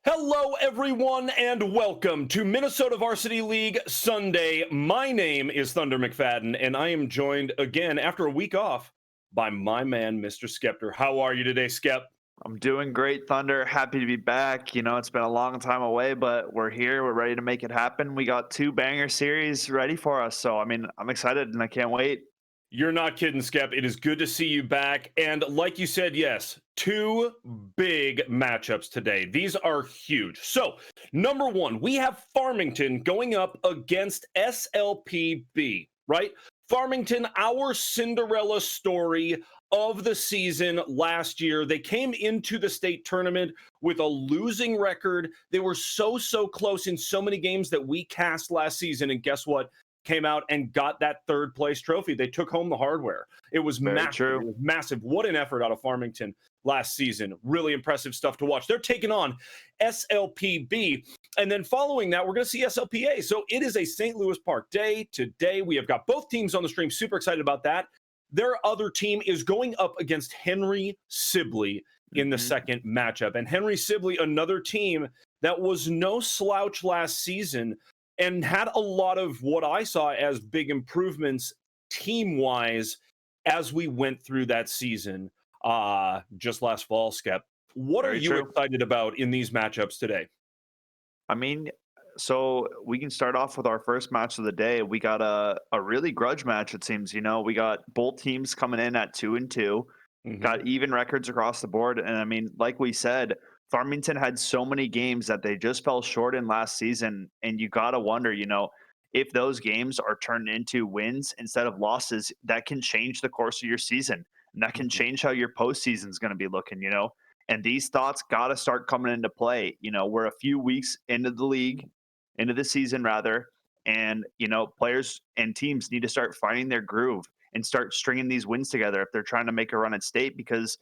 Hello, everyone, and welcome to Minnesota Varsity League Sunday. My name is Thunder McFadden, and I am joined again after a week off by my man, Mr. Skeptor. How are you today, Skep? I'm doing great, Thunder. Happy to be back. It's been a long time away, but we're here. We're ready to make it happen. We got two banger series ready for us. So, I'm excited and I can't wait. You're not kidding, Skep. It is good to see you back. And like you said, yes, two big matchups today. These are huge. So, number one, we have Farmington going up against SLPB, right? Farmington, our Cinderella story of the season last year. They came into the state tournament with a losing record. They were so close in so many games that we cast last season. And guess what? Came out and got that third place trophy. They took home the hardware. It was Very massive. true. It was massive. What an effort out of Farmington last season. Really impressive stuff to watch. They're taking on SLPB. And then following that, we're going to see SLPA. So it is a St. Louis Park day today. We have got both teams on the stream. Super excited about that. Their other team is going up against Henry Sibley in the second matchup. And Henry Sibley, another team that was no slouch last season, and had a lot of what I saw as big improvements team-wise as we went through that season just last fall, Skep. What are Very you true. excited about in these matchups today? I mean, so we can start off with our first match of the day. We got a really grudge match, it seems. We got both teams coming in at 2-2. Got even records across the board. And like we said, Farmington had so many games that they just fell short in last season. And you got to wonder, if those games are turned into wins instead of losses, that can change the course of your season. And that can change how your postseason is going to be looking. And these thoughts got to start coming into play. We're a few weeks into the league, into the season rather. And, players and teams need to start finding their groove and start stringing these wins together if they're trying to make a run at state, because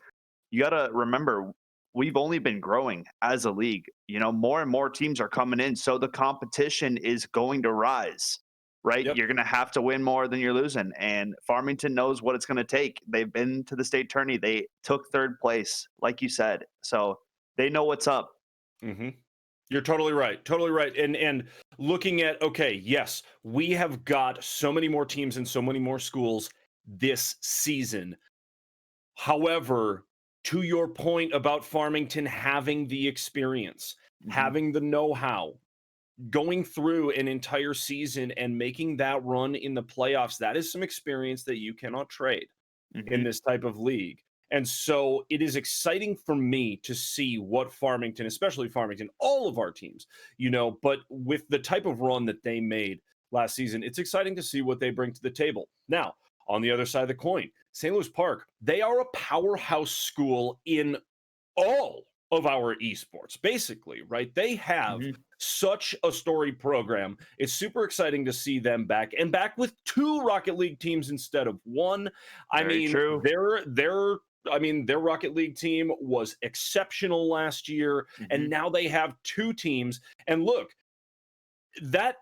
you got to remember, we've only been growing as a league. More and more teams are coming in, so the competition is going to rise, right? Yep. You're going to have to win more than you're losing, and Farmington knows what it's going to take. They've been to the state tourney. They took third place, like you said, so they know what's up. You're totally right. Totally right. And looking at, okay, yes, we have got so many more teams and so many more schools this season. However, to your point about Farmington having the experience, having the know-how, going through an entire season and making that run in the playoffs, that is some experience that you cannot trade in this type of league. And so it is exciting for me to see what Farmington, especially Farmington, all of our teams, but with the type of run that they made last season, it's exciting to see what they bring to the table. Now, on the other side of the coin, St. Louis Park, they are a powerhouse school in all of our esports, basically, right? They have such a storied program. It's super exciting to see them back, and back with two Rocket League teams instead of one. Very true. Their Rocket League team was exceptional last year, and now they have two teams. And look, that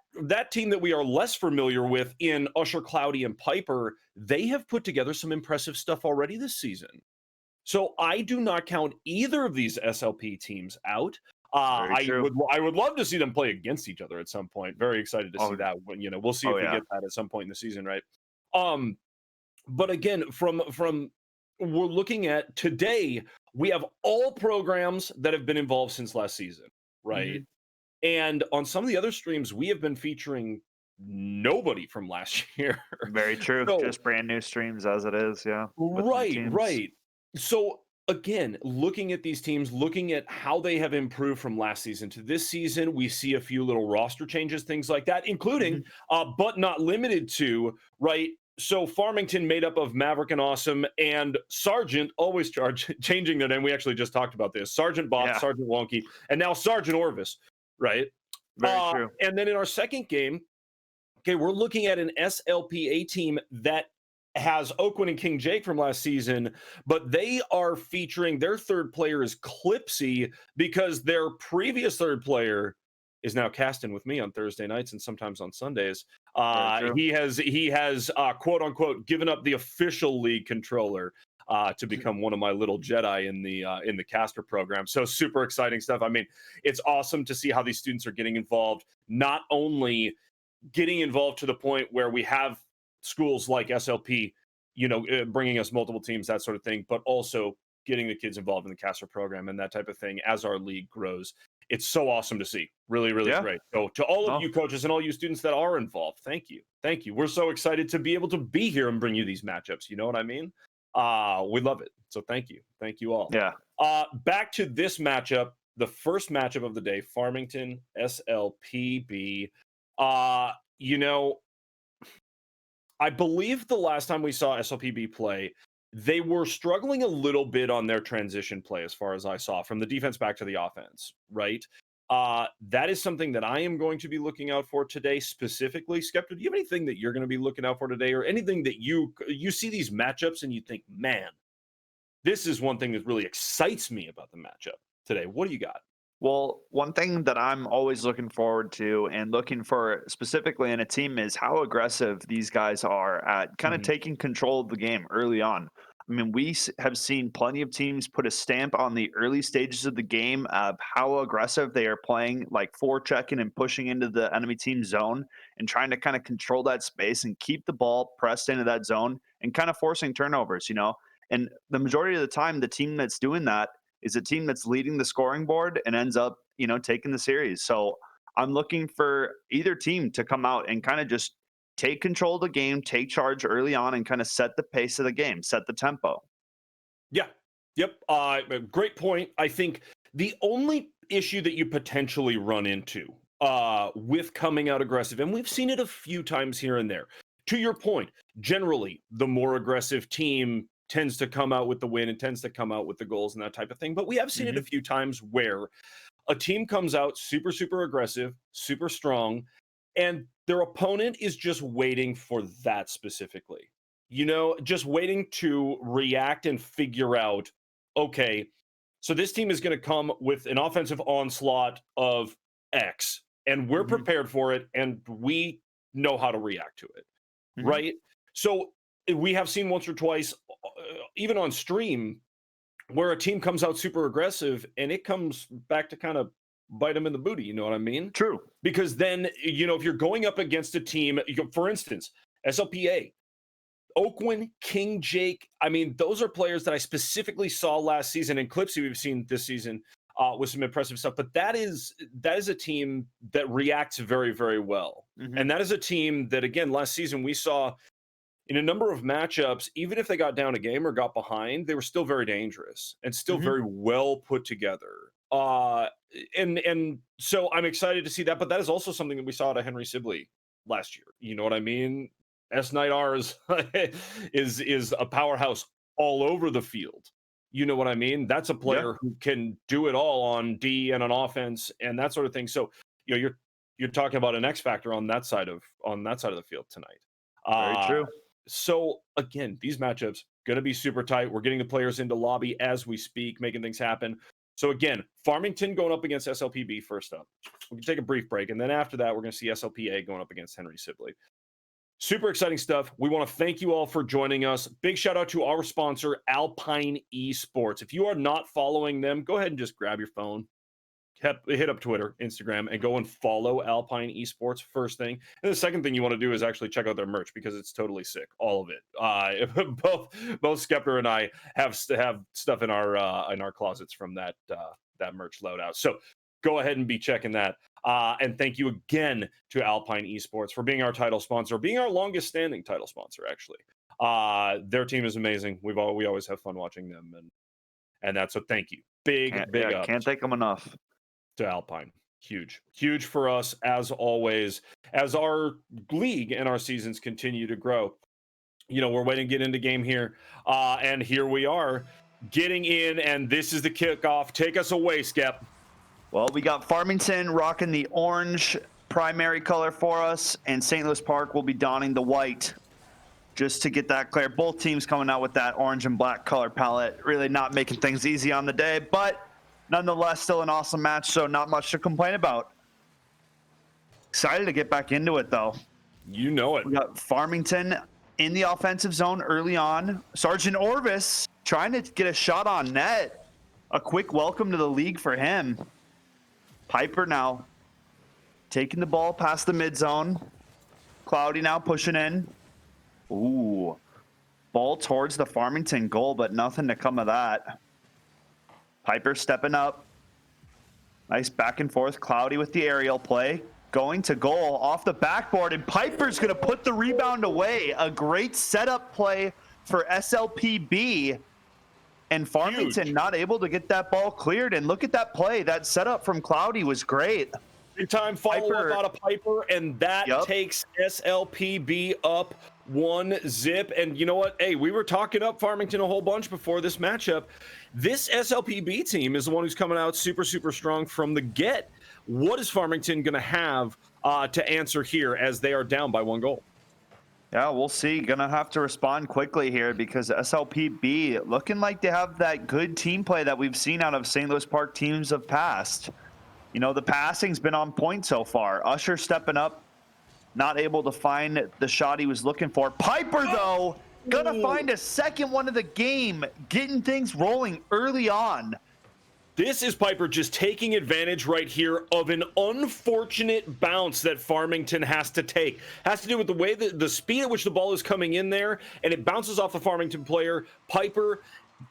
team that we are less familiar with in Usher, Cloudy, and Piper, they have put together some impressive stuff already this season. So I do not count either of these SLP teams out. Very true. I would love to see them play against each other at some point. Very excited to see that. We'll see if we yeah. get that at some point in the season, right? But again, from we're looking at today, we have all programs that have been involved since last season, right? And on some of the other streams, we have been featuring nobody from last year. Very true. So, Just brand new streams as it is, yeah. with new teams. right. So again, looking at these teams, looking at how they have improved from last season to this season, we see a few little roster changes, things like that, including, but not limited to, right? So Farmington made up of Maverick and Awesome and Sergeant, always changing their name. We actually just talked about this. Sergeant Bob, Yeah. Sergeant Wonky, and now Sergeant Orvis, right? Very true. And then in our second game, okay, we're looking at an SLPA team that has Oakwood and King Jake from last season, but they are featuring their third player is Clipsy because their previous third player is now casting with me on Thursday nights and sometimes on Sundays. He has quote unquote given up the official league controller to become one of my little Jedi in the caster program. So super exciting stuff. I mean, it's awesome to see how these students are getting involved, not only getting involved to the point where we have schools like SLP, bringing us multiple teams, that sort of thing, but also getting the kids involved in the caster program and that type of thing as our league grows. It's so awesome to see. Really, really great. So to all of you coaches and all you students that are involved, thank you. Thank you. We're so excited to be able to be here and bring you these matchups. You know what I mean? We love it. So thank you. Thank you all. Yeah. Back to this matchup, the first matchup of the day, Farmington SLPB. I believe the last time we saw SLPB play, they were struggling a little bit on their transition play, as far as I saw, from the defense back to the offense, right? That is something that I am going to be looking out for today specifically. Skepta, do you have anything that you're going to be looking out for today, or anything that you see these matchups and you think, man, this is one thing that really excites me about the matchup today? What do you got? Well, one thing that I'm always looking forward to and looking for specifically in a team is how aggressive these guys are at kind of taking control of the game early on. I mean, we have seen plenty of teams put a stamp on the early stages of the game of how aggressive they are playing, like forechecking and pushing into the enemy team zone and trying to kind of control that space and keep the ball pressed into that zone and kind of forcing turnovers, And the majority of the time, the team that's doing that is a team that's leading the scoring board and ends up, taking the series. So I'm looking for either team to come out and kind of just take control of the game, take charge early on, and kind of set the pace of the game, set the tempo. Yeah. Yep. Great point. I think the only issue that you potentially run into with coming out aggressive, and we've seen it a few times here and there, to your point, generally, the more aggressive team tends to come out with the win and tends to come out with the goals and that type of thing. But we have seen it a few times where a team comes out super, super aggressive, super strong, and their opponent is just waiting for that specifically. Just waiting to react and figure out, okay, so this team is going to come with an offensive onslaught of X, and we're prepared for it, and we know how to react to it, right? So we have seen once or twice, even on stream, where a team comes out super aggressive and it comes back to kind of bite them in the booty. You know what I mean? True. Because then, if you're going up against a team, for instance, SLPA, Oakwin, King Jake, I mean, those are players that I specifically saw last season, and clips we've seen this season with some impressive stuff. But that is a team that reacts very, very well. And that is a team that, again, last season we saw in a number of matchups, even if they got down a game or got behind, they were still very dangerous and still very well put together. And so I'm excited to see that. But that is also something that we saw at Henry Sibley last year. You know what I mean? S Knight R is a powerhouse all over the field. You know what I mean? That's a player who can do it all on D and on offense and that sort of thing. So you're talking about an X factor on that side of the field tonight. Very true. So again, these matchups going to be super tight. We're getting the players into lobby as we speak, making things happen. So again, Farmington going up against SLPB first up. We can take a brief break, and then after that, we're going to see SLPA going up against Henry Sibley. Super exciting stuff. We want to thank you all for joining us. Big shout out to our sponsor, Alpine Esports. If you are not following them, go ahead and just grab your phone, hit up Twitter, Instagram, and go and follow Alpine Esports first thing. And the second thing you want to do is actually check out their merch, because it's totally sick, all of it. Both Skepta and I have stuff in our closets from that merch loadout. So go ahead and be checking that. And thank you again to Alpine Esports for being our title sponsor, being our longest standing title sponsor, actually. Their team is amazing. We always have fun watching them, and that's what. Thank you. Big up. Can't thank them enough. To Alpine. Huge for us, as always, as our league and our seasons continue to grow. We're waiting to get into game here, and here we are getting in, and this is the kickoff. Take us away, Skep. Well, we got Farmington rocking the orange primary color for us, and St. Louis Park will be donning the white. Just to get that clear, both teams coming out with that orange and black color palette, really not making things easy on the day, but nonetheless, still an awesome match, so not much to complain about. Excited to get back into it, though. You know it. We got Farmington in the offensive zone early on. Sergeant Orvis trying to get a shot on net. A quick welcome to the league for him. Piper now taking the ball past the mid zone. Cloudy now pushing in. Ooh. Ball towards the Farmington goal, but nothing to come of that. Piper stepping up. Nice back and forth. Cloudy with the aerial play. Going to goal off the backboard, and Piper's going to put the rebound away. A great setup play for SLPB. And Farmington Huge. not able to get that ball cleared. And look at that play. That setup from Cloudy was great. Big time follow-up out of Piper, and that takes SLPB up 1-0. And you know what? Hey, we were talking up Farmington a whole bunch before this matchup. This SLPB team is the one who's coming out super, super strong from the get. What is Farmington going to have to answer here as they are down by 1 goal? Yeah, we'll see. Gonna have to respond quickly here because SLPB looking like they have that good team play that we've seen out of St. Louis Park teams of past. You know, the passing's been on point so far. Usher stepping up, not able to find the shot he was looking for. Piper, though, gonna find a second one of the game, getting things rolling early on. This is Piper just taking advantage right here of an unfortunate bounce that Farmington has to take. Has to do with the way that the speed at which the ball is coming in there, and it bounces off the Farmington player. Piper,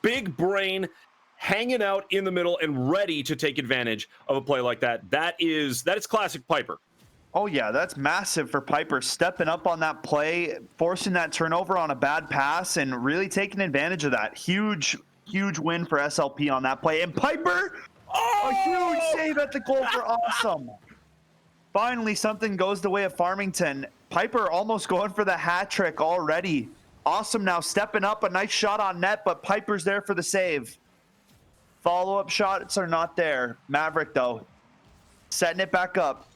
big brain, hanging out in the middle and ready to take advantage of a play like that. That is classic Piper. Oh yeah, that's massive for Piper, stepping up on that play, forcing that turnover on a bad pass, and really taking advantage of that. Huge win for SLP on that play. And Piper, a huge save at the goal for Awesome. Finally, something goes the way of Farmington. Piper almost going for the hat trick already. Awesome now stepping up, a nice shot on net, but Piper's there for the save. Follow-up shots are not there. Maverick, though, setting it back up.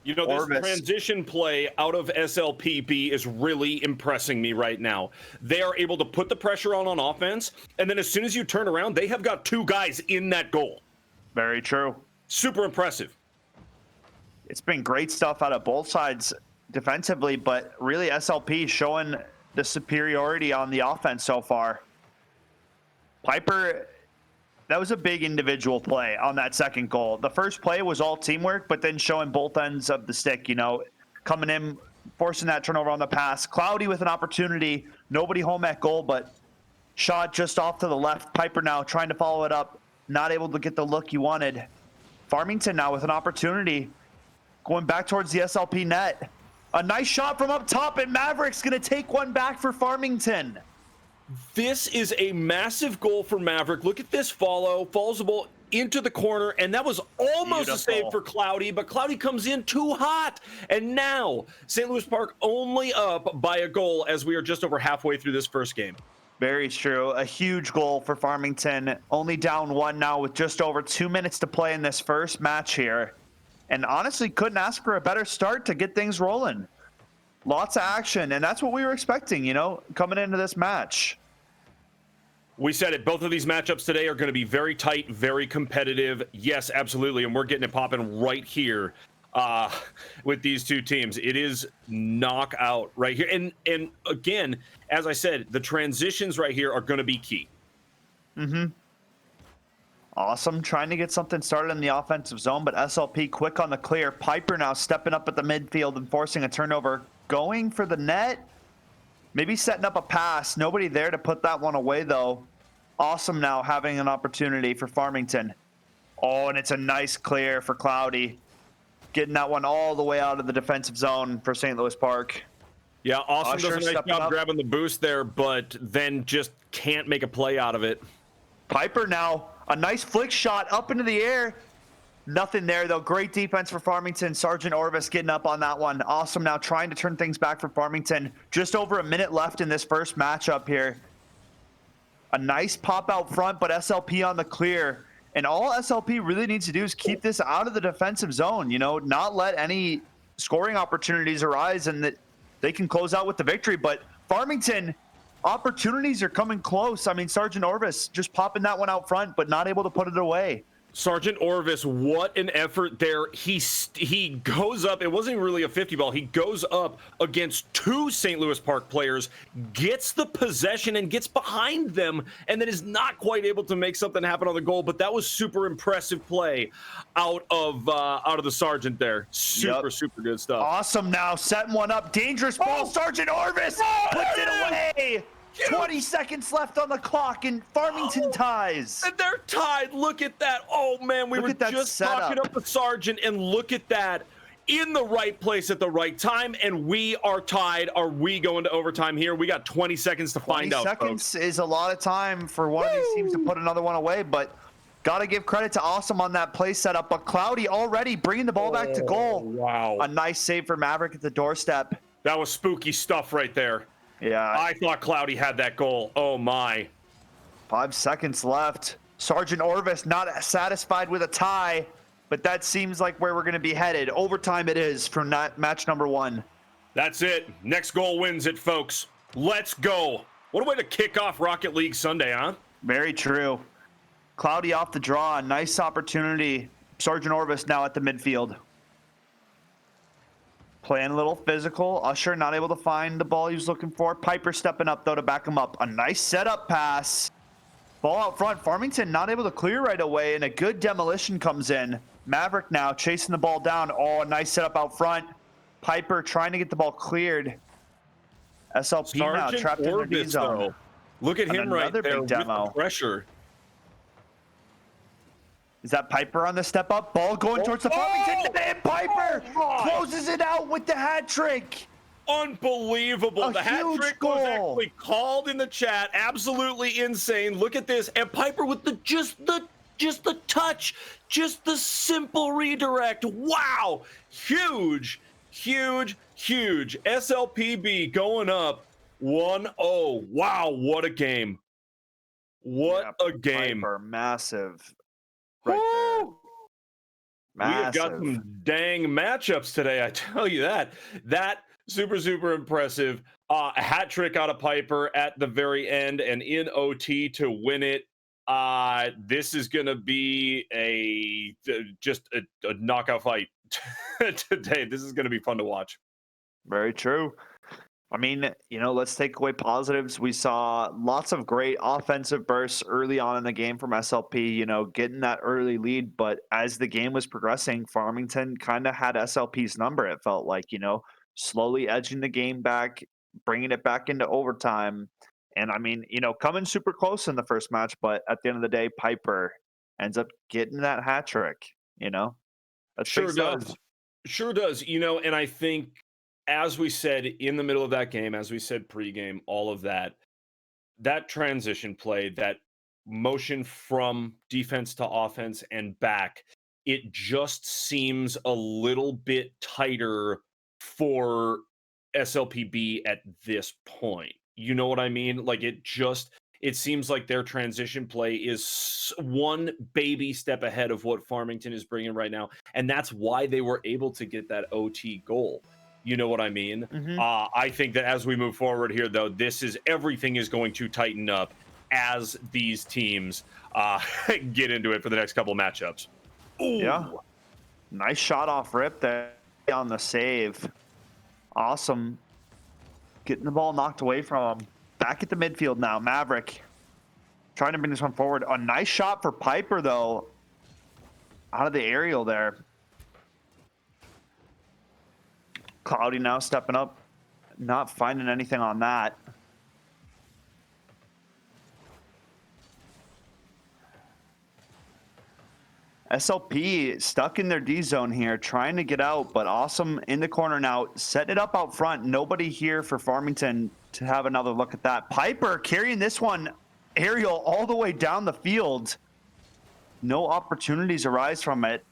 You know, this transition play out of SLPB is really impressing me right now. They are able to put the pressure on offense, and then as soon as you turn around, they have got 2 guys in that goal. Very true. Super impressive. It's been great stuff out of both sides defensively, but really SLP showing the superiority on the offense so far. Piper, that was a big individual play on that second goal. The first play was all teamwork, but then showing both ends of the stick, you know, coming in, forcing that turnover on the pass. Cloudy with an opportunity, nobody home at goal, but shot just off to the left. Piper now trying to follow it up, not able to get the look he wanted. Farmington now with an opportunity, going back towards the SLP net. A nice shot from up top, and Maverick's going to take one back for Farmington. This is a massive goal for Maverick. Look at this falls the ball into the corner, and that was almost a save for Cloudy, but Cloudy comes in too hot. And now St. Louis Park only up by a goal as we are just over halfway through this first game. Very true. A huge goal for Farmington. Only down 1 now with just over 2 minutes to play in this first match here. And honestly, couldn't ask for a better start to get things rolling. Lots of action, and that's what we were expecting, you know, coming into this match. We said it. Both of these matchups today are going to be very tight, very competitive. Yes, absolutely. And we're getting it popping right here with these two teams. It is knockout right here. And again, as I said, the transitions right here are going to be key. Awesome. Trying to get something started in the offensive zone, but SLP quick on the clear. Piper now stepping up at the midfield and forcing a turnover. Going for the net. Maybe setting up a pass. Nobody there to put that one away, though. Awesome now having an opportunity for Farmington. Oh, and it's a nice clear for Cloudy. Getting that one all the way out of the defensive zone for St. Louis Park. Yeah, Awesome does a nice job grabbing the boost there, but then just can't make a play out of it. Piper now, a nice flick shot up into the air. Nothing there, though. Great defense for Farmington. Sergeant Orvis getting up on that one. Awesome now trying to turn things back for Farmington. Just over a minute left in this first matchup here. A nice pop out front, but SLP on the clear. And all SLP really needs to do is keep this out of the defensive zone, you know, not let any scoring opportunities arise, and that they can close out with the victory. But Farmington, opportunities are coming close. I mean, Sergeant Orvis just popping that one out front, but not able to put it away. Sergeant Orvis, what an effort there. He goes up. It wasn't really a 50 ball. He goes up against two St. Louis Park players, gets the possession and gets behind them, and then is not quite able to make something happen on the goal. But that was super impressive play out of the Sergeant there. Super good stuff. Awesome. Now setting one up. Dangerous ball. Sergeant Orvis puts it away. 20 seconds left on the clock, and Farmington ties. And they're tied. Look at that. Oh, man, we were just talking up the Sergeant, and look at that. In the right place at the right time, and we are tied. Are we going to overtime here? We got 20 seconds to find out, 20 seconds is a lot of time for one of these teams to put another one away, but got to give credit to Awesome on that play setup. But Cloudy already bringing the ball back to goal. Wow. A nice save for Maverick at the doorstep. That was spooky stuff right there. Yeah. I thought Cloudy had that goal. Oh, my. 5 seconds left. Sergeant Orvis not satisfied with a tie, but that seems like where we're going to be headed. Overtime it is for match number 1. That's it. Next goal wins it, folks. Let's go. What a way to kick off Rocket League Sunday, huh? Very true. Cloudy off the draw. Nice opportunity. Sergeant Orvis now at the midfield. Playing a little physical. Usher not able to find the ball he was looking for. Piper stepping up, though, to back him up. A nice setup pass. Ball out front. Farmington not able to clear right away, and a good demolition comes in. Maverick now chasing the ball down. Oh, a nice setup out front. Piper trying to get the ball cleared. SLP now trapped in the D zone. Look at him right there big with demo. the pressure. Is that Piper on the step up? Ball going towards the Farmington. And Piper closes it out with the hat trick. Unbelievable. The hat trick was actually called in the chat. Absolutely insane. Look at this. And Piper with just the touch, just the simple redirect. Wow. Huge. SLPB going up 1-0. Wow, what a game. What a game. Piper, massive. Right there. We have got some dang matchups today, I tell you that. That super impressive. A hat trick out of Piper at the very end and in OT to win it. This is going to be just a knockout fight today. This is going to be fun to watch. Very true. I mean, let's take away positives. We saw lots of great offensive bursts early on in the game from SLP, getting that early lead. But as the game was progressing, Farmington kind of had SLP's number, it felt like, slowly edging the game back, bringing it back into overtime. And I mean, coming super close in the first match, but at the end of the day, Piper ends up getting that hat trick, That's Sure does. Sure does. And I think, as we said in the middle of that game, as we said pregame, all of that transition play, that motion from defense to offense and back, it just seems a little bit tighter for SLPB at this point. You know what I mean? Like it seems like their transition play is one baby step ahead of what Farmington is bringing right now. And that's why they were able to get that OT goal. You know what I mean? Mm-hmm. I think that as we move forward here, though, everything is going to tighten up as these teams get into it for the next couple of matchups. Ooh. Yeah. Nice shot off rip there on the save. Awesome. Getting the ball knocked away from him. Back at the midfield now. Maverick trying to bring this one forward. A nice shot for Piper, though. Out of the aerial there. Cloudy now stepping up, not finding anything on that. SLP stuck in their D zone here, trying to get out, but Awesome in the corner now, setting it up out front. Nobody here for Farmington to have another look at that. Piper carrying this one aerial all the way down the field. No opportunities arise from it.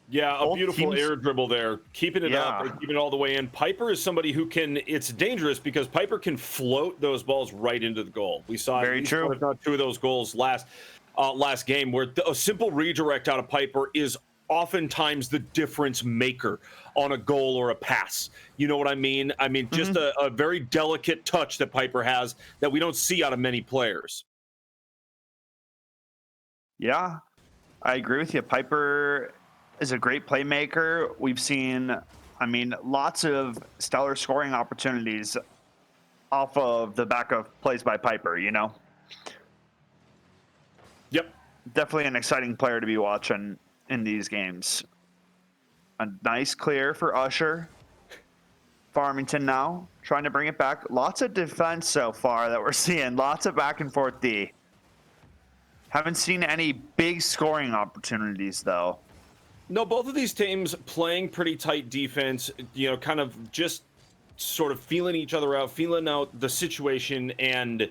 Yeah, a beautiful air dribble there. Keeping it up and keeping it all the way in. Piper is somebody who it's dangerous because Piper can float those balls right into the goal. We saw Very true. One, if not two of those goals last game where a simple redirect out of Piper is oftentimes the difference maker on a goal or a pass. You know what I mean? I mean, just a very delicate touch that Piper has that we don't see out of many players. Yeah. I agree with you. Piper is a great playmaker. We've seen, I mean, lots of stellar scoring opportunities off of the back of plays by Piper, you know? Yep. Definitely an exciting player to be watching in these games. A nice clear for Usher. Farmington now trying to bring it back. Lots of defense so far that we're seeing. Lots of back and forth D. Haven't seen any big scoring opportunities, though. No, both of these teams playing pretty tight defense, you know, kind of just sort of feeling each other out, feeling out the situation, and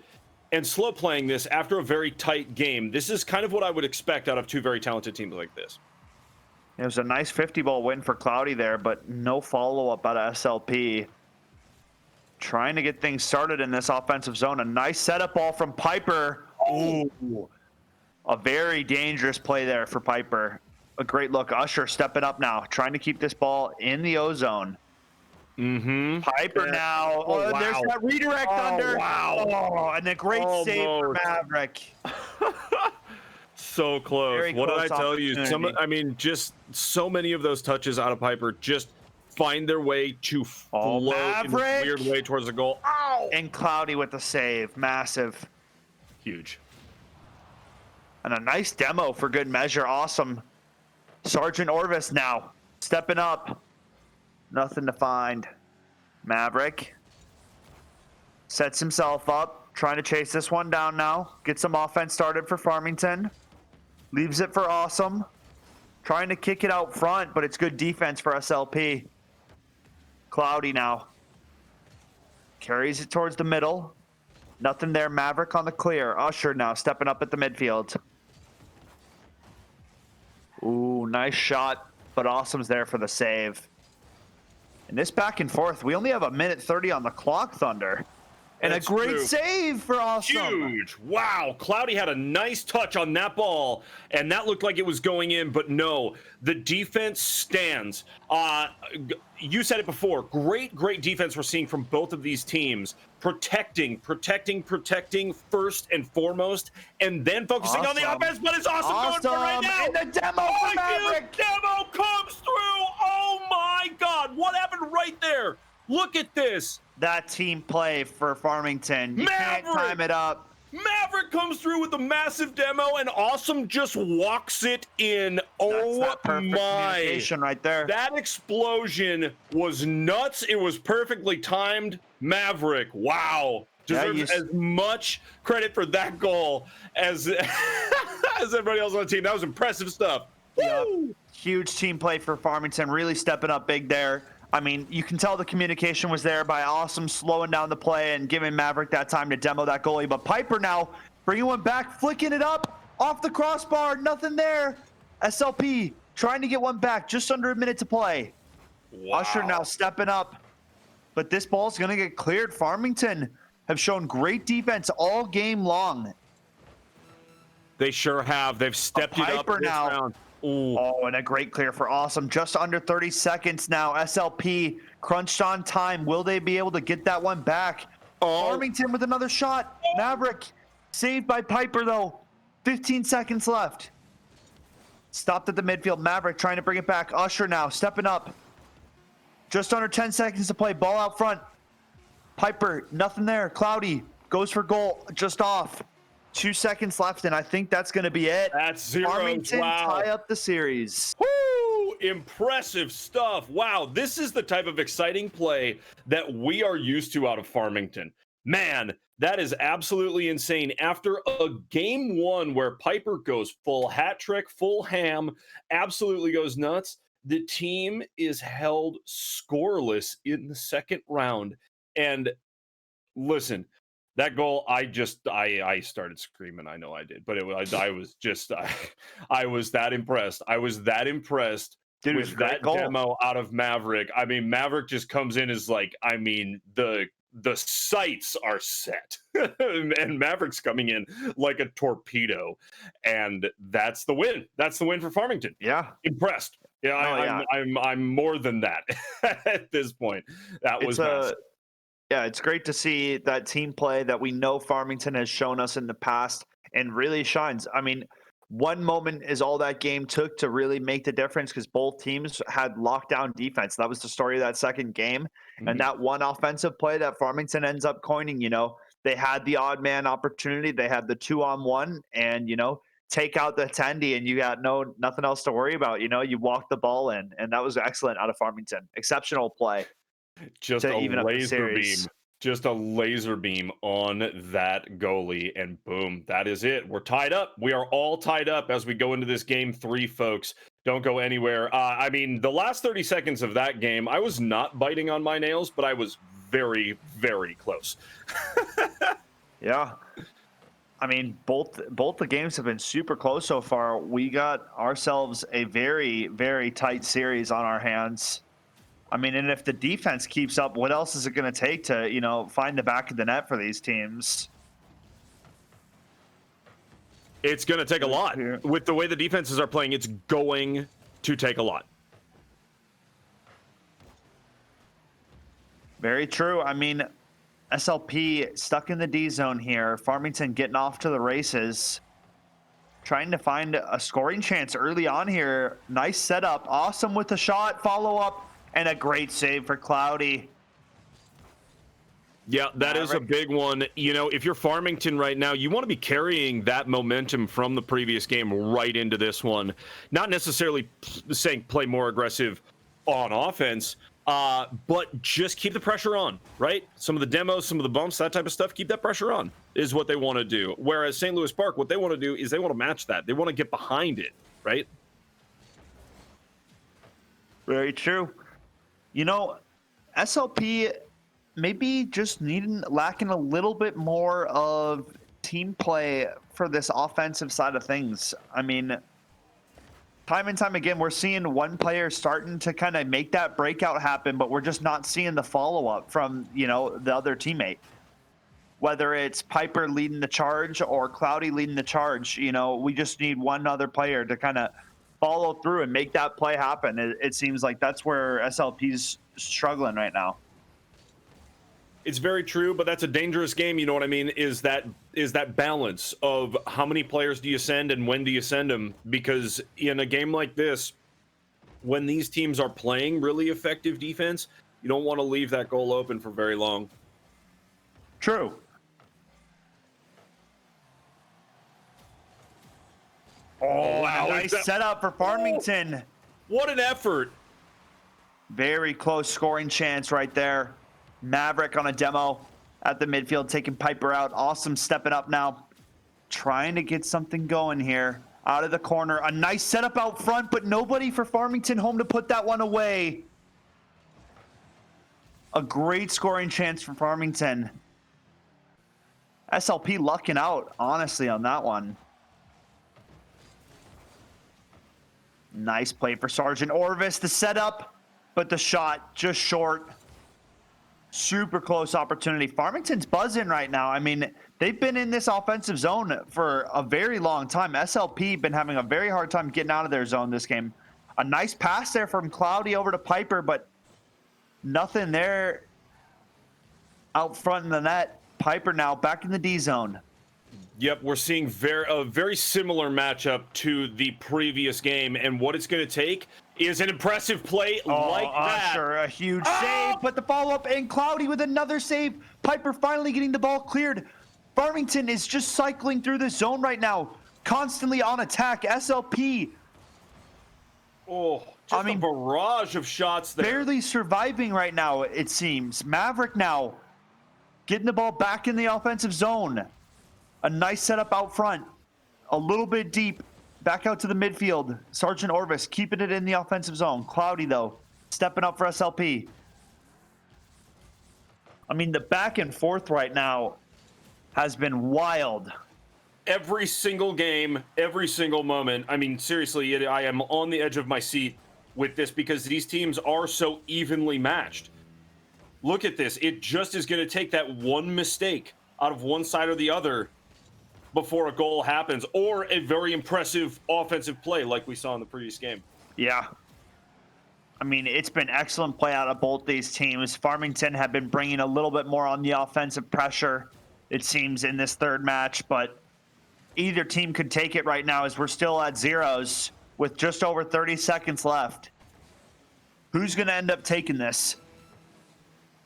slow playing this after a very tight game. This is kind of what I would expect out of two very talented teams like this. It was a nice 50-ball win for Cloudy there, but no follow-up out of SLP. Trying to get things started in this offensive zone. A nice setup ball from Piper. Ooh. A very dangerous play there for Piper. A great look. Usher stepping up now, trying to keep this ball in the O zone. Mm-hmm. Piper now. Oh, wow. There's that redirect under. Wow. Oh, and a great save for Maverick. So close. Very what close did I tell you? I mean, just so many of those touches out of Piper just find their way to flow in a weird way towards the goal. Ow! And Cloudy with the save. Massive. Huge. And a nice demo for good measure. Awesome. Sergeant Orvis now stepping up. Nothing to find. Maverick sets himself up, trying to chase this one down now. Get some offense started for Farmington. Leaves it for Awesome. Trying to kick it out front, but it's good defense for SLP. Cloudy now. Carries it towards the middle. Nothing there. Maverick on the clear. Usher now stepping up at the midfield. Ooh, nice shot, but Awesome's there for the save. And this back and forth, we only have 1:30 on the clock, Thunder. And that's a great save for Awesome. Huge. Wow. Cloudy had a nice touch on that ball, and that looked like it was going in, but no. The defense stands. You said it before. Great defense we're seeing from both of these teams. Protecting first and foremost, and then focusing on the offense. But it's Awesome going for it right now. And the demo for Maverick. Demo comes through. Oh, my God. What happened right there? Look at this. That team play for Farmington. You can't time it up. Maverick comes through with a massive demo, and Awesome just walks it in. Oh, that's perfect communication right there. That explosion was nuts. It was perfectly timed. Maverick, wow. Deserves as much credit for that goal as everybody else on the team. That was impressive stuff. Yep. Huge team play for Farmington. Really stepping up big there. I mean, you can tell the communication was there by Awesome slowing down the play and giving Maverick that time to demo that goalie. But Piper now bringing one back, flicking it up off the crossbar. Nothing there. SLP trying to get one back. Just under a minute to play. Wow. Usher now stepping up. But this ball's going to get cleared. Farmington have shown great defense all game long. They sure have. They've stepped it up this round. Ooh. Oh, and a great clear for Awesome. Just under 30 seconds now. SLP crunched on time. Will they be able to get that one back? Farmington with another shot. Maverick saved by Piper, though. 15 seconds left. Stopped at the midfield. Maverick trying to bring it back. Usher now stepping up. Just under 10 seconds to play. Ball out front. Piper, nothing there. Cloudy goes for goal. Just off. 2 seconds left, and I think that's going to be it. That's zero. Farmington tie up the series. Woo! Impressive stuff. Wow, this is the type of exciting play that we are used to out of Farmington. Man, that is absolutely insane. After a game one where Piper goes full hat trick, full ham, absolutely goes nuts, the team is held scoreless in the second round. And listen, that goal, I started screaming. I know I did, but I was that impressed. I was that impressed with that demo out of Maverick. I mean, Maverick just comes in as like, I mean, the sights are set, and Maverick's coming in like a torpedo, and that's the win. That's the win for Farmington. Yeah, impressed. Yeah, I'm more than that at this point. That was massive. Yeah, it's great to see that team play that we know Farmington has shown us in the past and really shines. I mean, one moment is all that game took to really make the difference because both teams had lockdown defense. That was the story of that second game. And that one offensive play that Farmington ends up coining, they had the odd man opportunity. They had the 2-on-1 and, take out the attendee and you got nothing else to worry about. You walk the ball in, and that was excellent out of Farmington. Exceptional play Just to a even up the laser beam. series. Just a laser beam on that goalie, and boom, that is it. We're tied up. We are all tied up as we go into this game 3, folks. Don't go anywhere. I mean, the last 30 seconds of that game, I was not biting on my nails, but I was very, very close. Yeah. I mean, both the games have been super close so far. We got ourselves a very, very tight series on our hands. I mean, and if the defense keeps up, what else is it going to take to, find the back of the net for these teams? It's going to take a lot. With the way the defenses are playing, it's going to take a lot. Very true. I mean, SLP stuck in the D zone here. Farmington getting off to the races. Trying to find a scoring chance early on here. Nice setup. Awesome with the shot. Follow up. And a great save for Cloudy. Yeah, that is a big one. If you're Farmington right now, you want to be carrying that momentum from the previous game right into this one. Not necessarily saying play more aggressive on offense, but just keep the pressure on, right? Some of the demos, some of the bumps, that type of stuff, keep that pressure on is what they want to do. Whereas St. Louis Park, what they want to do is they want to match that. They want to get behind it, right? Very true. SLP maybe just lacking a little bit more of team play for this offensive side of things. I mean, time and time again, we're seeing one player starting to kind of make that breakout happen, but we're just not seeing the follow-up from, the other teammate. Whether it's Piper leading the charge or Cloudy leading the charge, we just need one other player to kind of follow through and make that play happen. It seems like that's where SLP's struggling right now. It's very true, but that's a dangerous game. You know what I mean? Is that balance of how many players do you send and when do you send them? Because in a game like this, when these teams are playing really effective defense, you don't want to leave that goal open for very long. True. Oh, nice setup for Farmington. What an effort. Very close scoring chance right there. Maverick on a demo at the midfield, taking Piper out. Awesome stepping up now. Trying to get something going here. Out of the corner. A nice setup out front, but nobody for Farmington home to put that one away. A great scoring chance for Farmington. SLP lucking out, honestly, on that one. Nice play for Sergeant Orvis. The setup, but the shot just short. Super close opportunity. Farmington's buzzing right now. I mean, they've been in this offensive zone for a very long time. SLP been having a very hard time getting out of their zone this game. A nice pass there from Cloudy over to Piper, but nothing there out front in the net. Piper now back in the D zone. Yep, we're seeing a very similar matchup to the previous game, and what it's going to take is an impressive play like that. Sure, a huge save, but the follow-up, and Cloudy with another save. Piper finally getting the ball cleared. Farmington is just cycling through the zone right now, constantly on attack. SLP. Oh, just a barrage of shots there. Barely surviving right now, it seems. Maverick now getting the ball back in the offensive zone. A nice setup out front. A little bit deep. Back out to the midfield. Sergeant Orvis keeping it in the offensive zone. Cloudy, though, stepping up for SLP. I mean, the back and forth right now has been wild. Every single game, every single moment. I mean, seriously, I am on the edge of my seat with this because these teams are so evenly matched. Look at this. It just is going to take that one mistake out of one side or the other before a goal happens, or a very impressive offensive play like we saw in the previous game. Yeah. I mean, it's been excellent play out of both these teams. Farmington have been bringing a little bit more on the offensive pressure, it seems, in this third match, but either team could take it right now as we're still at zeros with just over 30 seconds left. Who's going to end up taking this?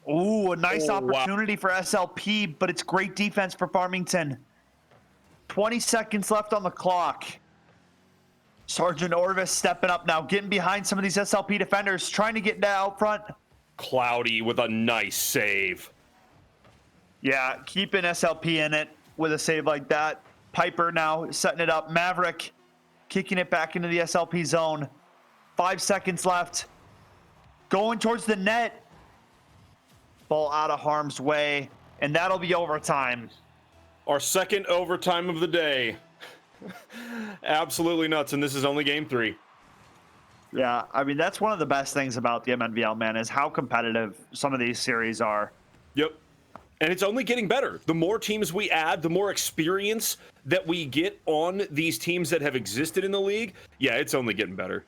Ooh, a nice opportunity for SLP, but it's great defense for Farmington. 20 seconds left on the clock. Sergeant Orvis stepping up now, getting behind some of these SLP defenders, trying to get out front. Cloudy with a nice save. Yeah, keeping SLP in it with a save like that. Piper now setting it up. Maverick kicking it back into the SLP zone. 5 seconds left. Going towards the net. Ball out of harm's way, and that'll be overtime. Our second overtime of the day. Absolutely nuts, and this is only game 3. Yeah, I mean, that's one of the best things about the MNVL, man, is how competitive some of these series are. Yep. And it's only getting better. The more teams we add, the more experience that we get on these teams that have existed in the league. Yeah, it's only getting better.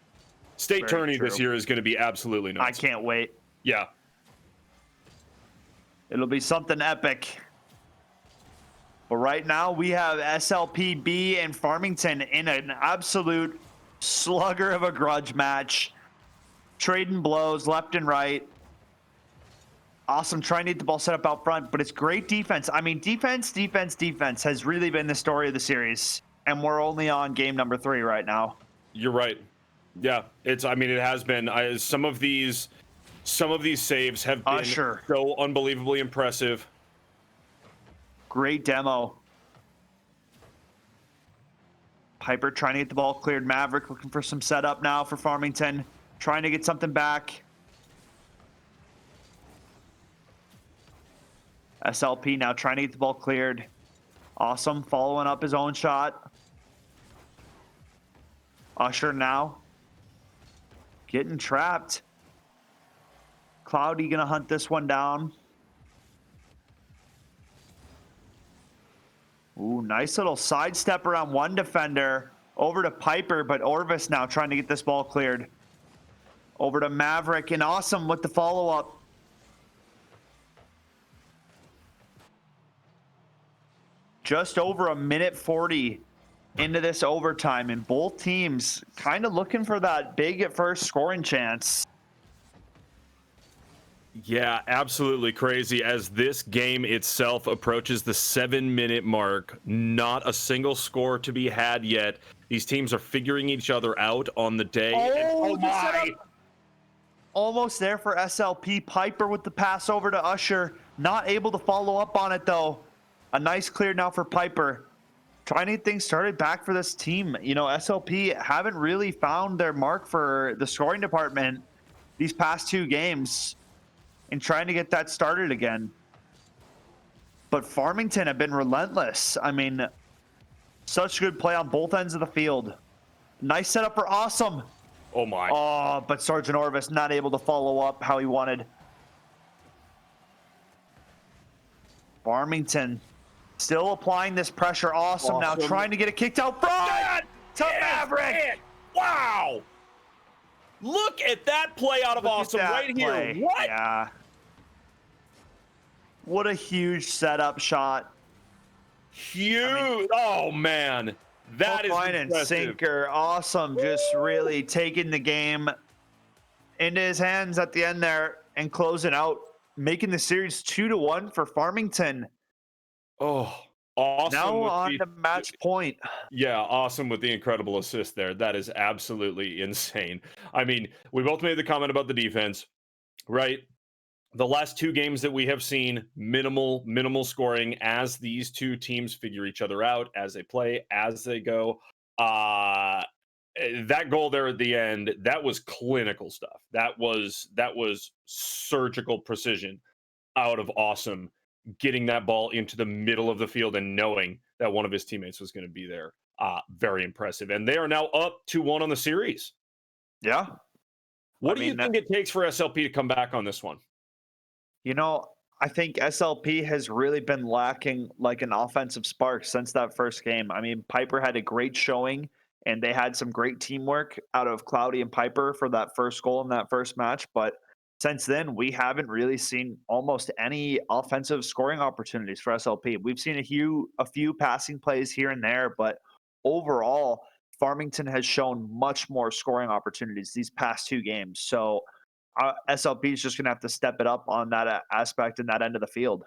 State tourney this year is going to be absolutely nuts. I can't wait. Yeah. It'll be something epic. But right now, we have SLPB and Farmington in an absolute slugger of a grudge match. Trading blows left and right. Awesome trying to get the ball set up out front, but it's great defense. I mean, defense has really been the story of the series. And we're only on game number 3 right now. You're right. Yeah, it has been. Some of these saves have been so unbelievably impressive. Great demo. Piper trying to get the ball cleared. Maverick looking for some setup now for Farmington. Trying to get something back. SLP now trying to get the ball cleared. Awesome. Following up his own shot. Usher now. Getting trapped. Cloudy going to hunt this one down. Ooh, nice little sidestep around one defender. Over to Piper, but Orvis now trying to get this ball cleared. Over to Maverick, and Awesome with the follow-up. Just over a minute 40 into this overtime, and both teams kind of looking for that big at first scoring chance. Yeah, absolutely crazy. As this game itself approaches the 7-minute mark, not a single score to be had yet. These teams are figuring each other out on the day. Oh my! Almost there for SLP. Piper with the pass over to Usher. Not able to follow up on it, though. A nice clear now for Piper. Trying to get things started back for this team. You know, SLP haven't really found their mark for the scoring department these past 2 games. And trying to get that started again. But Farmington have been relentless. I mean, such good play on both ends of the field. Nice setup for Awesome. Oh my. Oh, but Sergeant Orvis not able to follow up how he wanted. Farmington still applying this pressure. Awesome now trying to get it kicked out front to Maverick. Wow. Look at that play out of Awesome right here. What? Yeah. What a huge setup shot. Huge. I mean, oh, man. That is impressive. And sinker. Awesome. Just really taking the game into his hands at the end there and closing out, making the series 2-1 for Farmington. Oh, Awesome. Now on to match point. Yeah, Awesome with the incredible assist there. That is absolutely insane. I mean, we both made the comment about the defense, right? The last 2 games that we have seen, minimal scoring as these 2 teams figure each other out, as they play, as they go. That goal there at the end, that was clinical stuff. That was surgical precision out of Awesome, getting that ball into the middle of the field and knowing that one of his teammates was going to be there. Very impressive. And they are now up 2-1 on the series. Yeah. What do you think it takes for SLP to come back on this one? You know, I think SLP has really been lacking like an offensive spark since that first game. I mean, Piper had a great showing, and they had some great teamwork out of Cloudy and Piper for that first goal in that first match. But since then, we haven't really seen almost any offensive scoring opportunities for SLP. We've seen a few passing plays here and there, but overall, Farmington has shown much more scoring opportunities these past 2 games. So SLP is just going to have to step it up on that aspect and that end of the field.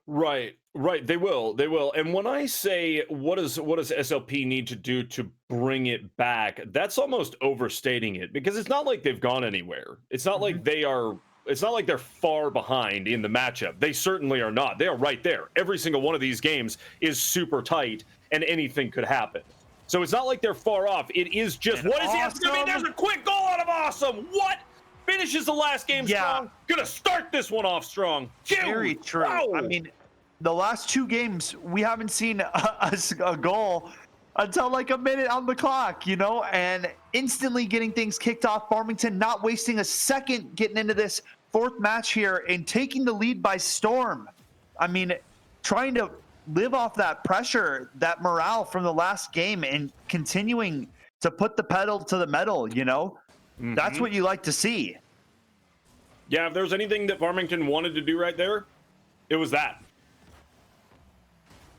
Right, right. They will. They will. And when I say what does SLP need to do to bring it back, that's almost overstating it because it's not like they've gone anywhere. It's not like it's not like they're far behind in the matchup. They certainly are not. They are right there. Every single one of these games is super tight and anything could happen. So it's not like they're far off. It is just what is he after? I mean, there's a quick goal out of Awesome. What? Finishes the last game strong. Gonna start this one off strong. Very true. Wow. I mean, the last 2 games, we haven't seen a goal until like a minute on the clock, and instantly getting things kicked off. Farmington not wasting a second getting into this 4th match here and taking the lead by storm. I mean, trying to live off that pressure, that morale from the last game and continuing to put the pedal to the metal, That's what you like to see. Yeah, if there was anything that Farmington wanted to do right there, it was that.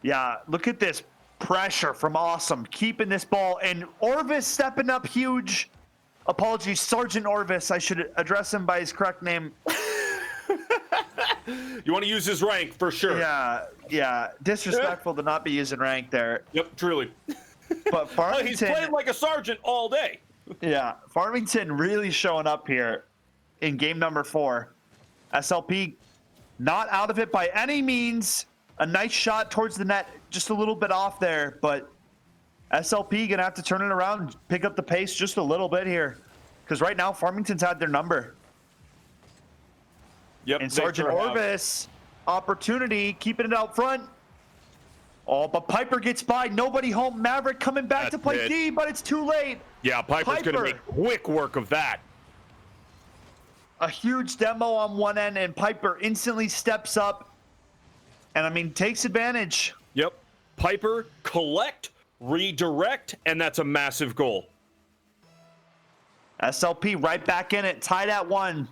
Yeah, look at this pressure from Awesome, keeping this ball, and Orvis stepping up huge. Apologies, Sergeant Orvis. I should address him by his correct name. You want to use his rank for sure. Yeah. Disrespectful to not be using rank there. Yep, truly. But Farmington, he's playing like a sergeant all day. Yeah, Farmington really showing up here in game number 4. SLP not out of it by any means. A nice shot towards the net, just a little bit off there, but SLP gonna have to turn it around and pick up the pace just a little bit here, because right now Farmington's had their number. Yep. And Sergeant Orvis, opportunity, keeping it out front. Oh, but Piper gets by. Nobody home. Maverick coming back to play D, but it's too late. Yeah, Piper's going to make quick work of that. A huge demo on one end, and Piper instantly steps up and, I mean, takes advantage. Yep. Piper, collect, redirect, and that's a massive goal. SLP right back in it, tied at 1.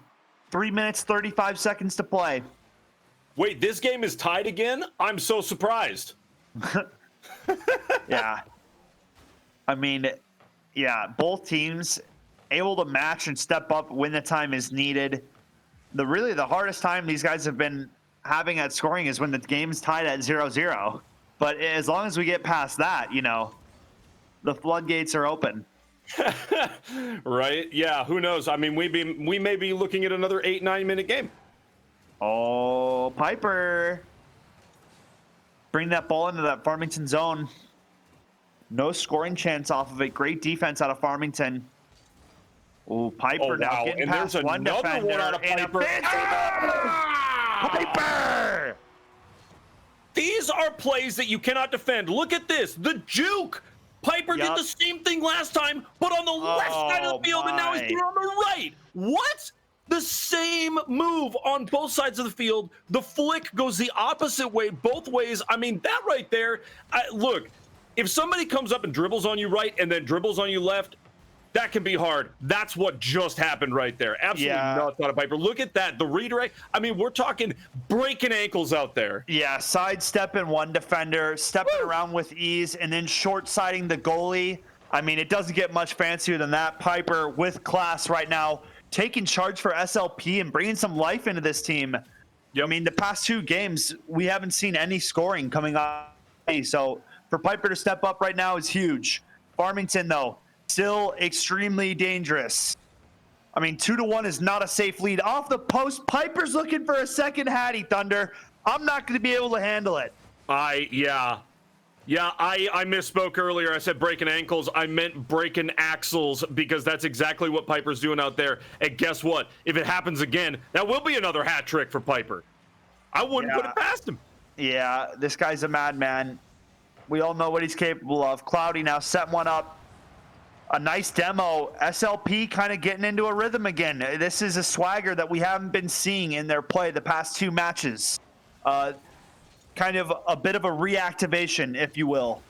3 minutes, 35 seconds to play. Wait, this game is tied again? I'm so surprised. Yeah. I mean, yeah, both teams able to match and step up when the time is needed. The hardest time these guys have been having at scoring is when the game's tied at 0-0. But as long as we get past that, the floodgates are open. Right? Yeah, who knows? I mean, we may be looking at another 8-9 minute game. Oh, Piper. Bring that ball into that Farmington zone. No scoring chance off of it. Great defense out of Farmington. Oh, Piper now getting past one defender. One out of Piper. Piper! These are plays that you cannot defend. Look at this. The juke. Piper did the same thing last time, but on the left side of the field, and now he's here on the right. What? The same move on both sides of the field. The flick goes the opposite way, both ways. I mean, that right there, look, if somebody comes up and dribbles on you right and then dribbles on you left, that can be hard. That's what just happened right there. Absolutely nuts out of Piper. Look at that. The redirect. I mean, we're talking breaking ankles out there. Yeah, sidestepping one defender, stepping around with ease, and then short-siding the goalie. I mean, it doesn't get much fancier than that. Piper with class right now, taking charge for SLP and bringing some life into this team. Yep. I mean, the past 2 games, we haven't seen any scoring coming up. So for Piper to step up right now is huge. Farmington, though, still extremely dangerous. I mean, 2-1 is not a safe lead. Off the post, Piper's looking for a second Hattie, Thunder. I'm not going to be able to handle it. I misspoke earlier. I said breaking ankles. I meant breaking axles because that's exactly what Piper's doing out there. And guess what? If it happens again, that will be another hat trick for Piper. I wouldn't put it past him. Yeah, this guy's a madman. We all know what he's capable of. Cloudy now setting one up. A nice demo. SLP kind of getting into a rhythm again. This is a swagger that we haven't been seeing in their play the past 2 matches. Kind of a bit of a reactivation, if you will.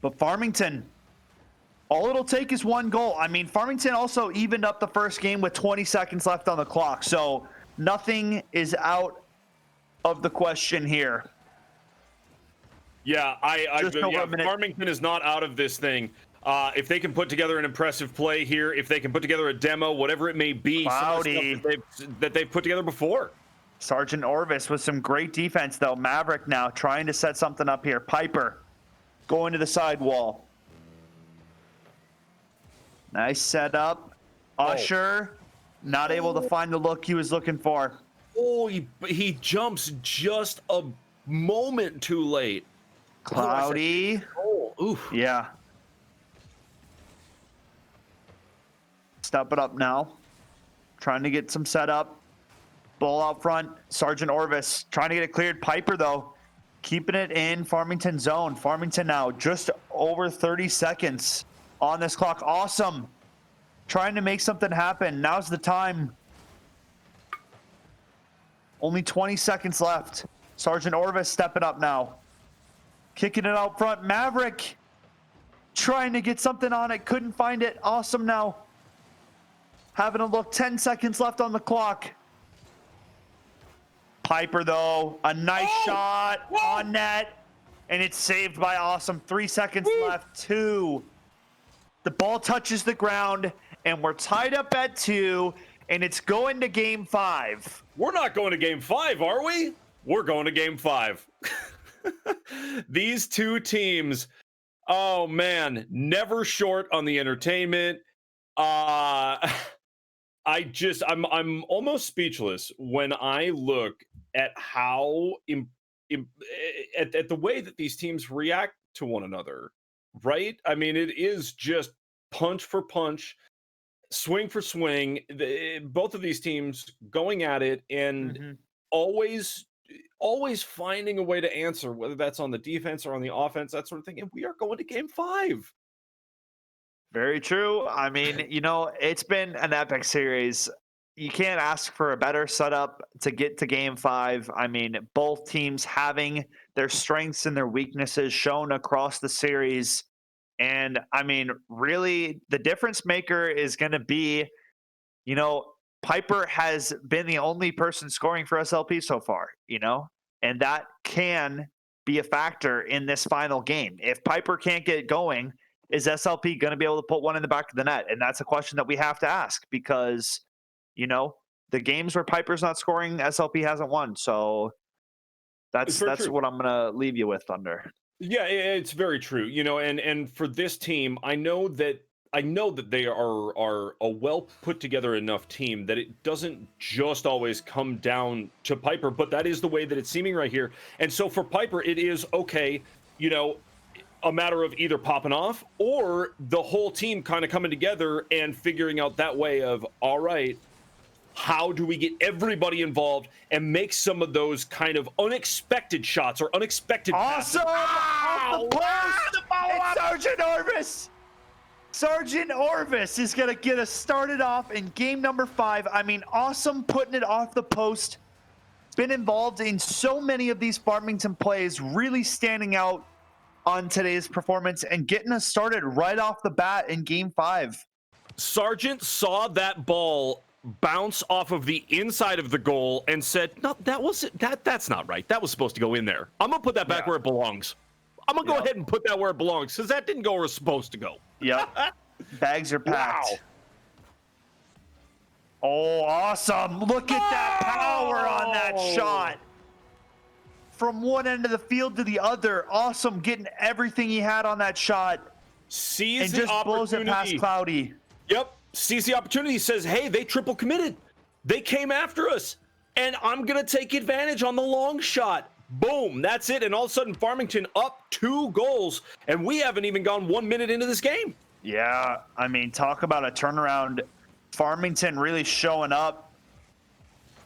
But Farmington All it'll take is one goal. I mean, Farmington also evened up the first game with 20 seconds left on the clock, so nothing is out of the question here. Yeah, a minute. Farmington is not out of this thing. If they can put together an impressive play here, if they can put together a demo, whatever it may be, some of the stuff that they've put together before. Sergeant Orvis with some great defense, though. Maverick now trying to set something up here. Piper going to the sidewall. Nice setup. Usher not able to find the look he was looking for. Oh, he jumps just a moment too late. Cloudy. Oh, oof. Yeah. Step it up now. Trying to get some setup. Ball out front. Sergeant Orvis trying to get it cleared. Piper, though, keeping it in Farmington zone. Farmington now just over 30 seconds on this clock. Awesome. Trying to make something happen. Now's the time. Only 20 seconds left. Sergeant Orvis stepping up now. Kicking it out front. Maverick trying to get something on it. Couldn't find it. Awesome now. Having a look. 10 seconds left on the clock. Piper, though, a nice shot on net, and it's saved by Awesome. 3 seconds left. 2. The ball touches the ground, and we're tied up at 2, and it's going to game 5. We're not going to game 5, are we? We're going to game 5. These two teams, oh man, never short on the entertainment. I'm almost speechless when I look at how at the way that these teams react to one another, right? I mean, it is just punch for punch, swing for swing. Both of these teams going at it and always finding a way to answer, whether that's on the defense or on the offense, that sort of thing. And we are going to game 5. Very true. I mean, it's been an epic series. You can't ask for a better setup to get to game 5. I mean, both teams having their strengths and their weaknesses shown across the series. And I mean, really, the difference maker is going to be, Piper has been the only person scoring for SLP so far, and that can be a factor in this final game. If Piper can't get going, is SLP going to be able to put one in the back of the net? And that's a question that we have to ask because, the games where Piper's not scoring, SLP hasn't won. So that's what I'm going to leave you with, Thunder. Yeah, it's very true. And for this team, I know that they are a well put together enough team that it doesn't just always come down to Piper, but that is the way that it's seeming right here. And so for Piper, it is okay, a matter of either popping off or the whole team kind of coming together and figuring out that way of, all right, how do we get everybody involved and make some of those kind of unexpected shots or unexpected passes? Off the post! It's Sergeant Orvis! Sergeant Orvis is going to get us started off in game number 5. I mean, Awesome putting it off the post. Been involved in so many of these Farmington plays, really standing out on today's performance and getting us started right off the bat in game 5. Sergeant saw that ball bounce off of the inside of the goal and said, no, that's not right. That was supposed to go in there. I'm going to put that back where it belongs. I'm going to go ahead and put that where it belongs because that didn't go where it's supposed to go. Yep. Bags are packed. Wow. Oh, awesome. Look at that power on that shot. From one end of the field to the other. Awesome getting everything he had on that shot. Sees and the just blows it past Cloudy. Yep. Sees the opportunity, says, hey, they triple committed. They came after us, and I'm going to take advantage on the long shot. Boom, that's it. And all of a sudden, Farmington up 2 goals, and we haven't even gone 1 minute into this game. Yeah, I mean, talk about a turnaround. Farmington really showing up,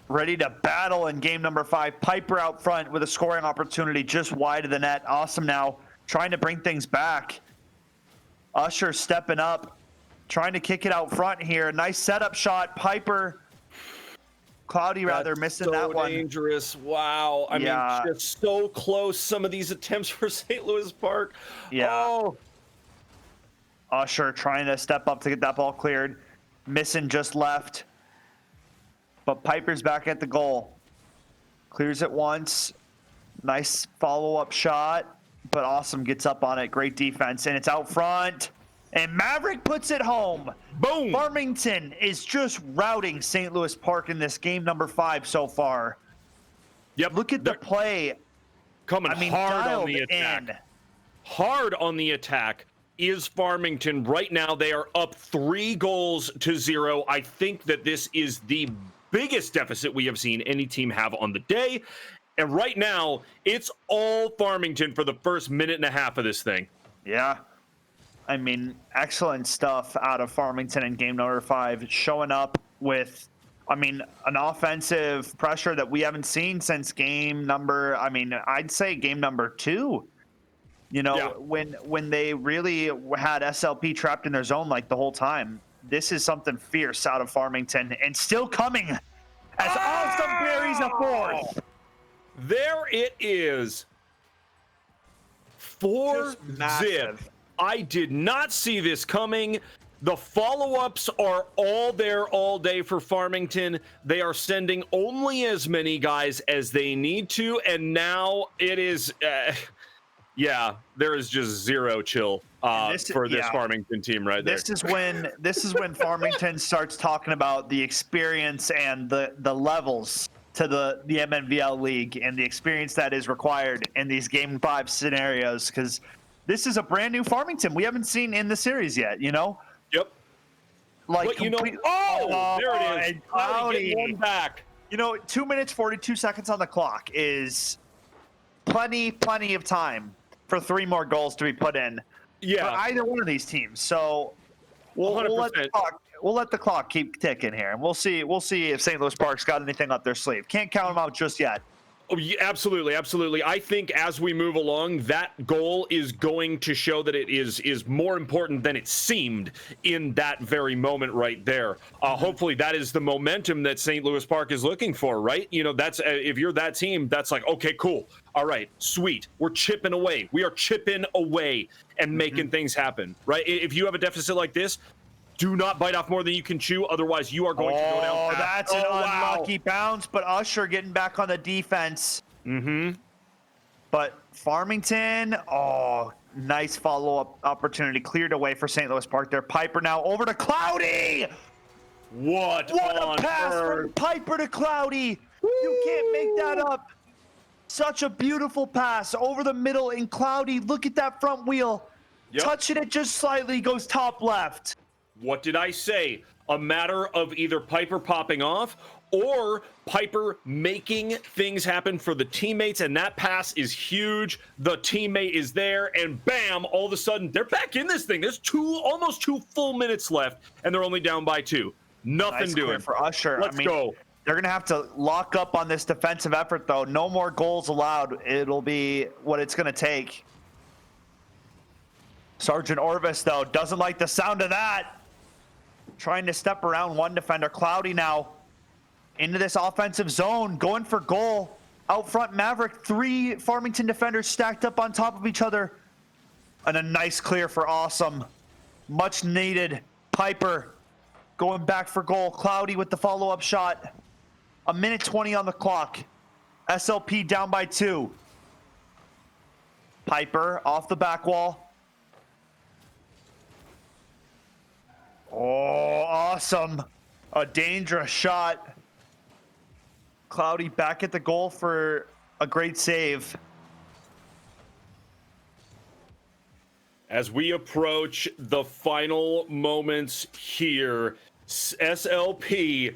ready to battle in game number 5. Piper out front with a scoring opportunity just wide of the net. Awesome now, trying to bring things back. Usher stepping up. Trying to kick it out front here. Nice setup shot. Piper, Cloudy rather, missing that one. Dangerous. Wow. I mean, just so close. Some of these attempts for St. Louis Park. Yeah. Usher trying to step up to get that ball cleared. Missing just left. But Piper's back at the goal. Clears it once. Nice follow-up shot. But Awesome gets up on it. Great defense. And it's out front. And Maverick puts it home. Boom. Farmington is just routing St. Louis Park in this game number 5 so far. Yep. Look at the play. Coming hard on the attack. Hard on the attack is Farmington. Right now, they are up 3-0. I think that this is the biggest deficit we have seen any team have on the day. And right now, it's all Farmington for the first minute and a half of this thing. Yeah. I mean, excellent stuff out of Farmington in game number 5, showing up with, an offensive pressure that we haven't seen since I'd say game number 2. When they really had SLP trapped in their zone like the whole time. This is something fierce out of Farmington, and still coming as Awesome buries a 4th. There it is. 4-0. I did not see this coming. The follow-ups are all there all day for Farmington. They are sending only as many guys as they need to, and now it is, there is just zero chill for this Farmington team right there. This is when Farmington starts talking about the experience and the levels to the MNVL league and the experience that is required in these game 5 scenarios, because this is a brand new Farmington we haven't seen in the series yet, Yep. Like, but there it is. Cloudy getting one back. 2 minutes, 42 seconds on the clock is plenty of time for 3 more goals to be put in for either one of these teams. So we'll let the clock keep ticking here, and we'll see if St. Louis Park's got anything up their sleeve. Can't count them out just yet. Oh, yeah, absolutely. I think as we move along, that goal is going to show that it is more important than it seemed in that very moment right there. Hopefully, that is the momentum that St. Louis Park is looking for, right? That's if you're that team, that's like, okay, cool. All right, sweet. We're chipping away. We are chipping away and making things happen, right? If you have a deficit like this, do not bite off more than you can chew. Otherwise, you are going to go down fast. That's an unlucky bounce, but Usher getting back on the defense. But Farmington, nice follow-up opportunity. Cleared away for St. Louis Park there. Piper now over to Cloudy. What a pass from Piper to Cloudy. Woo! You can't make that up. Such a beautiful pass over the middle, and Cloudy, look at that front wheel. Yep. Touching it just slightly, goes top left. What did I say? A matter of either Piper popping off or Piper making things happen for the teammates, and that pass is huge. The teammate is there, and bam, all of a sudden, they're back in this thing. There's almost 2 full minutes left, and they're only down by 2. Nothing doing. For Usher. Let's go. They're going to have to lock up on this defensive effort, though. No more goals allowed. It'll be what it's going to take. Sergeant Orvis, though, doesn't like the sound of that. Trying to step around one defender. Cloudy now into this offensive zone, going for goal. Out front, Maverick, 3 Farmington defenders stacked up on top of each other. And a nice clear for Awesome. Much needed. Piper going back for goal. Cloudy with the follow-up shot. 1:20 on the clock. SLP down by 2. Piper off the back wall. Oh, Awesome. A dangerous shot. Cloudy back at the goal for a great save. As we approach the final moments here, SLP,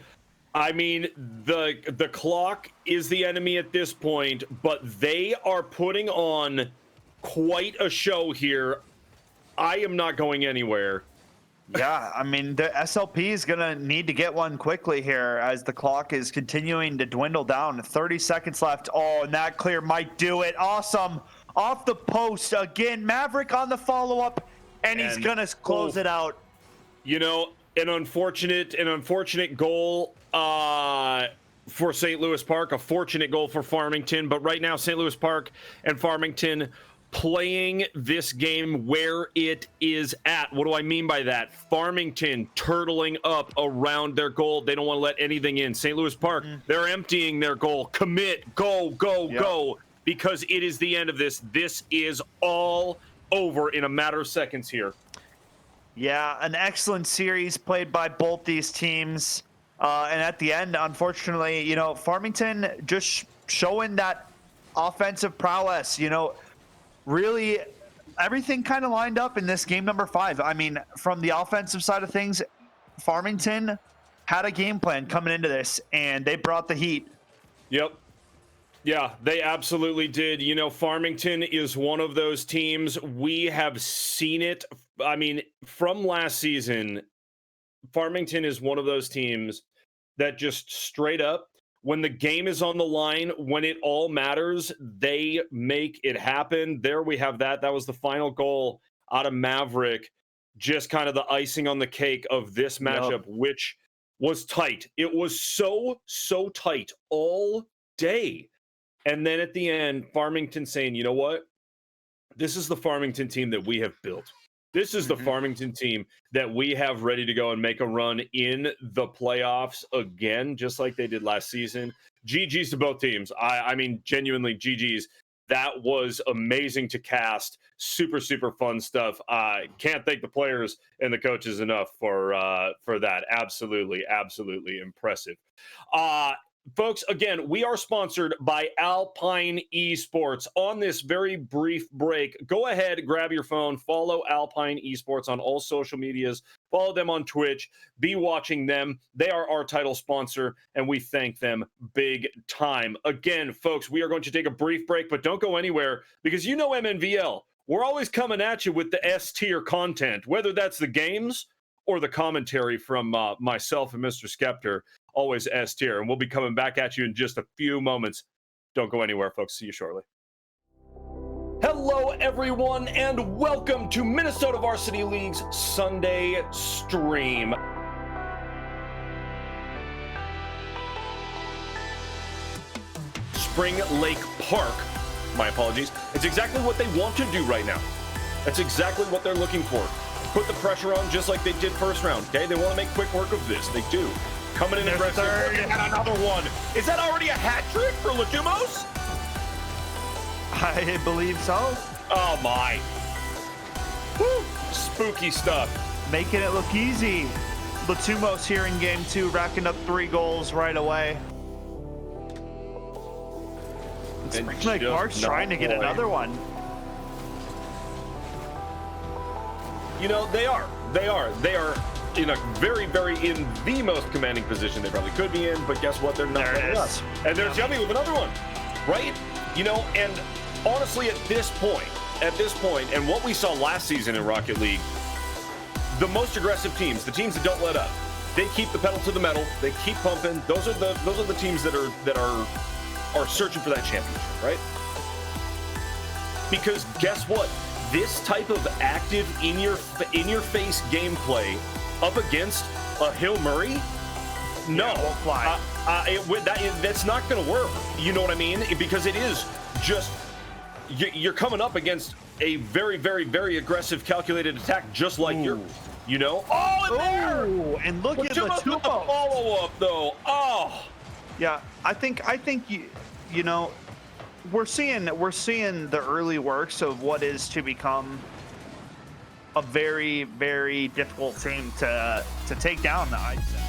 the clock is the enemy at this point, but they are putting on quite a show here. I am not going anywhere. Yeah, the SLP is going to need to get one quickly here as the clock is continuing to dwindle down. 30 seconds left. Oh, and that clear might do it. Awesome. Off the post again. Maverick on the follow-up, and he's going to close it out. An unfortunate goal for St. Louis Park, a fortunate goal for Farmington. But right now, St. Louis Park and Farmington playing this game where it is at. What do I mean by that? Farmington turtling up around their goal. They don't want to let anything in. St. Louis Park, they're emptying their goal. Commit, go, go, because it is the end of this. This is all over in a matter of seconds here. Yeah, an excellent series played by both these teams. And at the end, unfortunately, you know, Farmington just showing that offensive prowess, you know, really everything kind of lined up in this game number 5. I mean, from the offensive side of things, Farmington had a game plan coming into this, and they brought the heat. Yep. Yeah, they absolutely did. You know, Farmington is one of those teams. We have seen it. I mean, from last season, Farmington is one of those teams that just straight up, when the game is on the line, when it all matters, they make it happen. There we have that. That was the final goal out of Maverick. Just kind of the icing on the cake of this matchup, which was tight. It was so tight all day. And then at the end, Farmington saying, you know what? This is the Farmington team that we have built. This is the Farmington team that we have ready to go and make a run in the playoffs again, just like they did last season. GG's to both teams. I mean, genuinely, GG's. That was amazing to cast. Super fun stuff. I can't thank the players and the coaches enough for that. Absolutely impressive. Folks, again, we are sponsored by Alpine Esports. On this very brief break, go ahead, grab your phone, follow Alpine Esports on all social medias, follow them on Twitch, be watching them. They are our title sponsor, and we thank them big time. Again, folks, we are going to take a brief break, but don't go anywhere, because you know MNVL. We're always coming at you with the S-tier content, whether that's the games or the commentary from myself and Mr. Skeptor. Always S tier, and we'll be coming back at you in just a few moments. Don't go anywhere, folks. See you shortly. Hello, everyone, and welcome to Minnesota Varsity League's Sunday stream. Spring Lake Park, my apologies, it's exactly what they want to do right now. That's exactly what they're looking for. Put the pressure on just like they did first round, okay? They want to make quick work of this. They do. Coming in aggressive. And another one. Is that already a hat trick for Latumos? I believe so. Oh, my. Woo. Spooky stuff. Making it look easy. Latumos here in game 2, racking up 3 goals right away. Spring Lake Park's trying to get another one. You know, they are in a very in the most commanding position they probably could be in, but guess what? They're not letting up. And there's Yummy with another one, right? You know, and honestly, at this point, and what we saw last season in Rocket League, the most aggressive teams, the teams that don't let up, they keep the pedal to the metal, they keep pumping. Those are the teams that are searching for that championship, right? Because guess what? This type of active in your face gameplay up against a Hill Murray, no, that's not going to work. You know what I mean? Because it is just you're coming up against a very aggressive, calculated attack, just like yours. You know? Oh, and look at the follow up though. Oh, yeah. I think you know. We're seeing the early works of what is to become a very difficult team to take down, I'd say.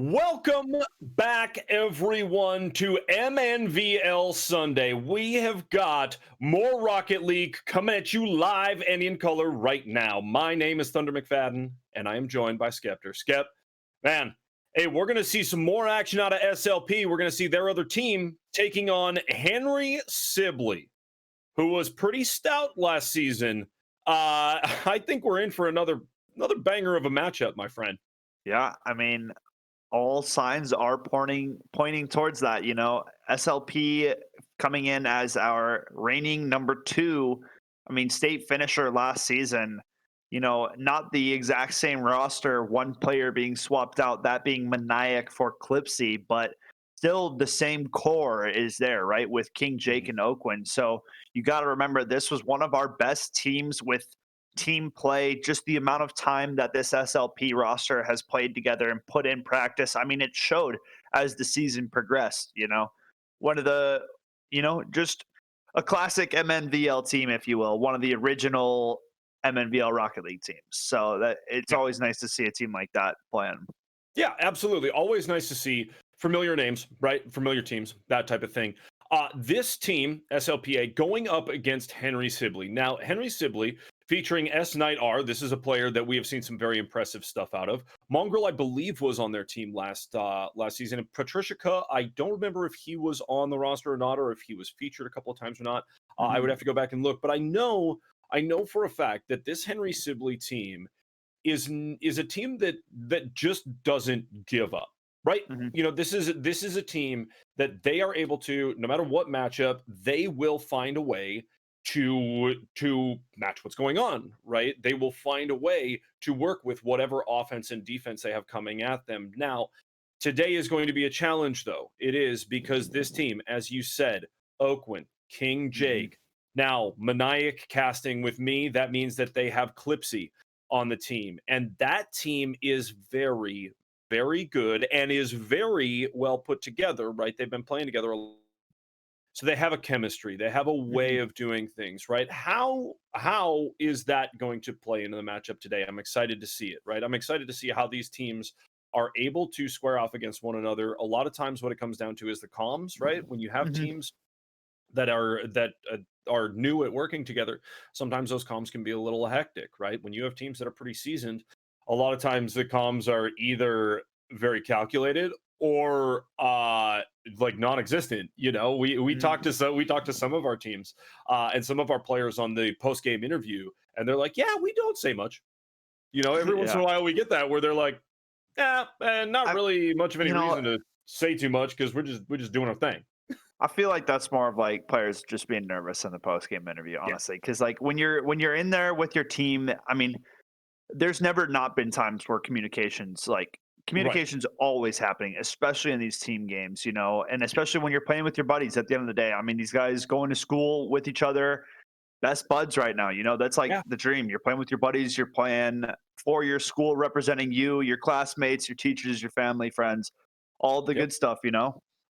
Welcome back, everyone, to MNVL Sunday. We have got more Rocket League coming at you live and in color right now. My name is Thunder McFadden, and I am joined by Skeptor. Skep, man, hey, we're going to see some more action out of SLP. We're going to see their other team taking on Henry Sibley, who was pretty stout last season. I think we're in for another banger of a matchup, my friend. Yeah, I mean, all signs are pointing towards that. SLP coming in as our reigning number 2. I mean, state finisher last season. Not the exact same roster. One player being swapped out, that being Maniac for Clipsy, but still the same core is there, right? With King Jake and Oakland. So you got to remember, this was one of our best teams with team play, just the amount of time that this SLP roster has played together and put in practice. I mean, it showed as the season progressed, one of the, just a classic MNVL team, if you will, one of the original MNVL Rocket League teams. So that it's always nice to see a team like that playing. Yeah, absolutely. Always nice to see familiar names, right? Familiar teams, that type of thing. This team, SLPA, going up against Henry Sibley. Now, Henry Sibley featuring S Knight R. This is a player that we have seen some very impressive stuff out of. Mongrel, I believe, was on their team last season. And Patricia Ka, I don't remember if he was on the roster or not, or if he was featured a couple of times or not. I would have to go back and look, but I know for a fact that this Henry Sibley team is a team that just doesn't give up, right? This is a team that they are able to, no matter what matchup, they will find a way to match what's going on, right? They will find a way to work with whatever offense and defense they have coming at them. Now, today is going to be a challenge, though. It is, because this team, as you said, Oakland, King Jake, now Maniac casting with me, that means that they have Clipsy on the team, and that team is very, very good and is very well put together, right? They've been playing together a lot, so they have a chemistry, they have a way of doing things, right? How is that going to play into the matchup today? I'm excited to see it, right? I'm excited to see how these teams are able to square off against one another. A lot of times what it comes down to is the comms, right? When you have teams that are new at working together, sometimes those comms can be a little hectic, right? When you have teams that are pretty seasoned, a lot of times the comms are either very calculated or like non-existent. We talked to some of our teams and some of our players on the post-game interview, and they're like, yeah, we don't say much. Every once in a while we get that where they're like, yeah, not really much of any reason to say too much, because we're just doing our thing. I feel like that's more of like players just being nervous in the post game interview, honestly. Because like when you're in there with your team, I mean, there's never not been times where communication's always happening, especially in these team games, and especially when you're playing with your buddies at the end of the day. I mean, these guys going to school with each other, best buds right now, that's like the dream. You're playing with your buddies, you're playing for your school, representing you, your classmates, your teachers, your family, friends, all the good stuff,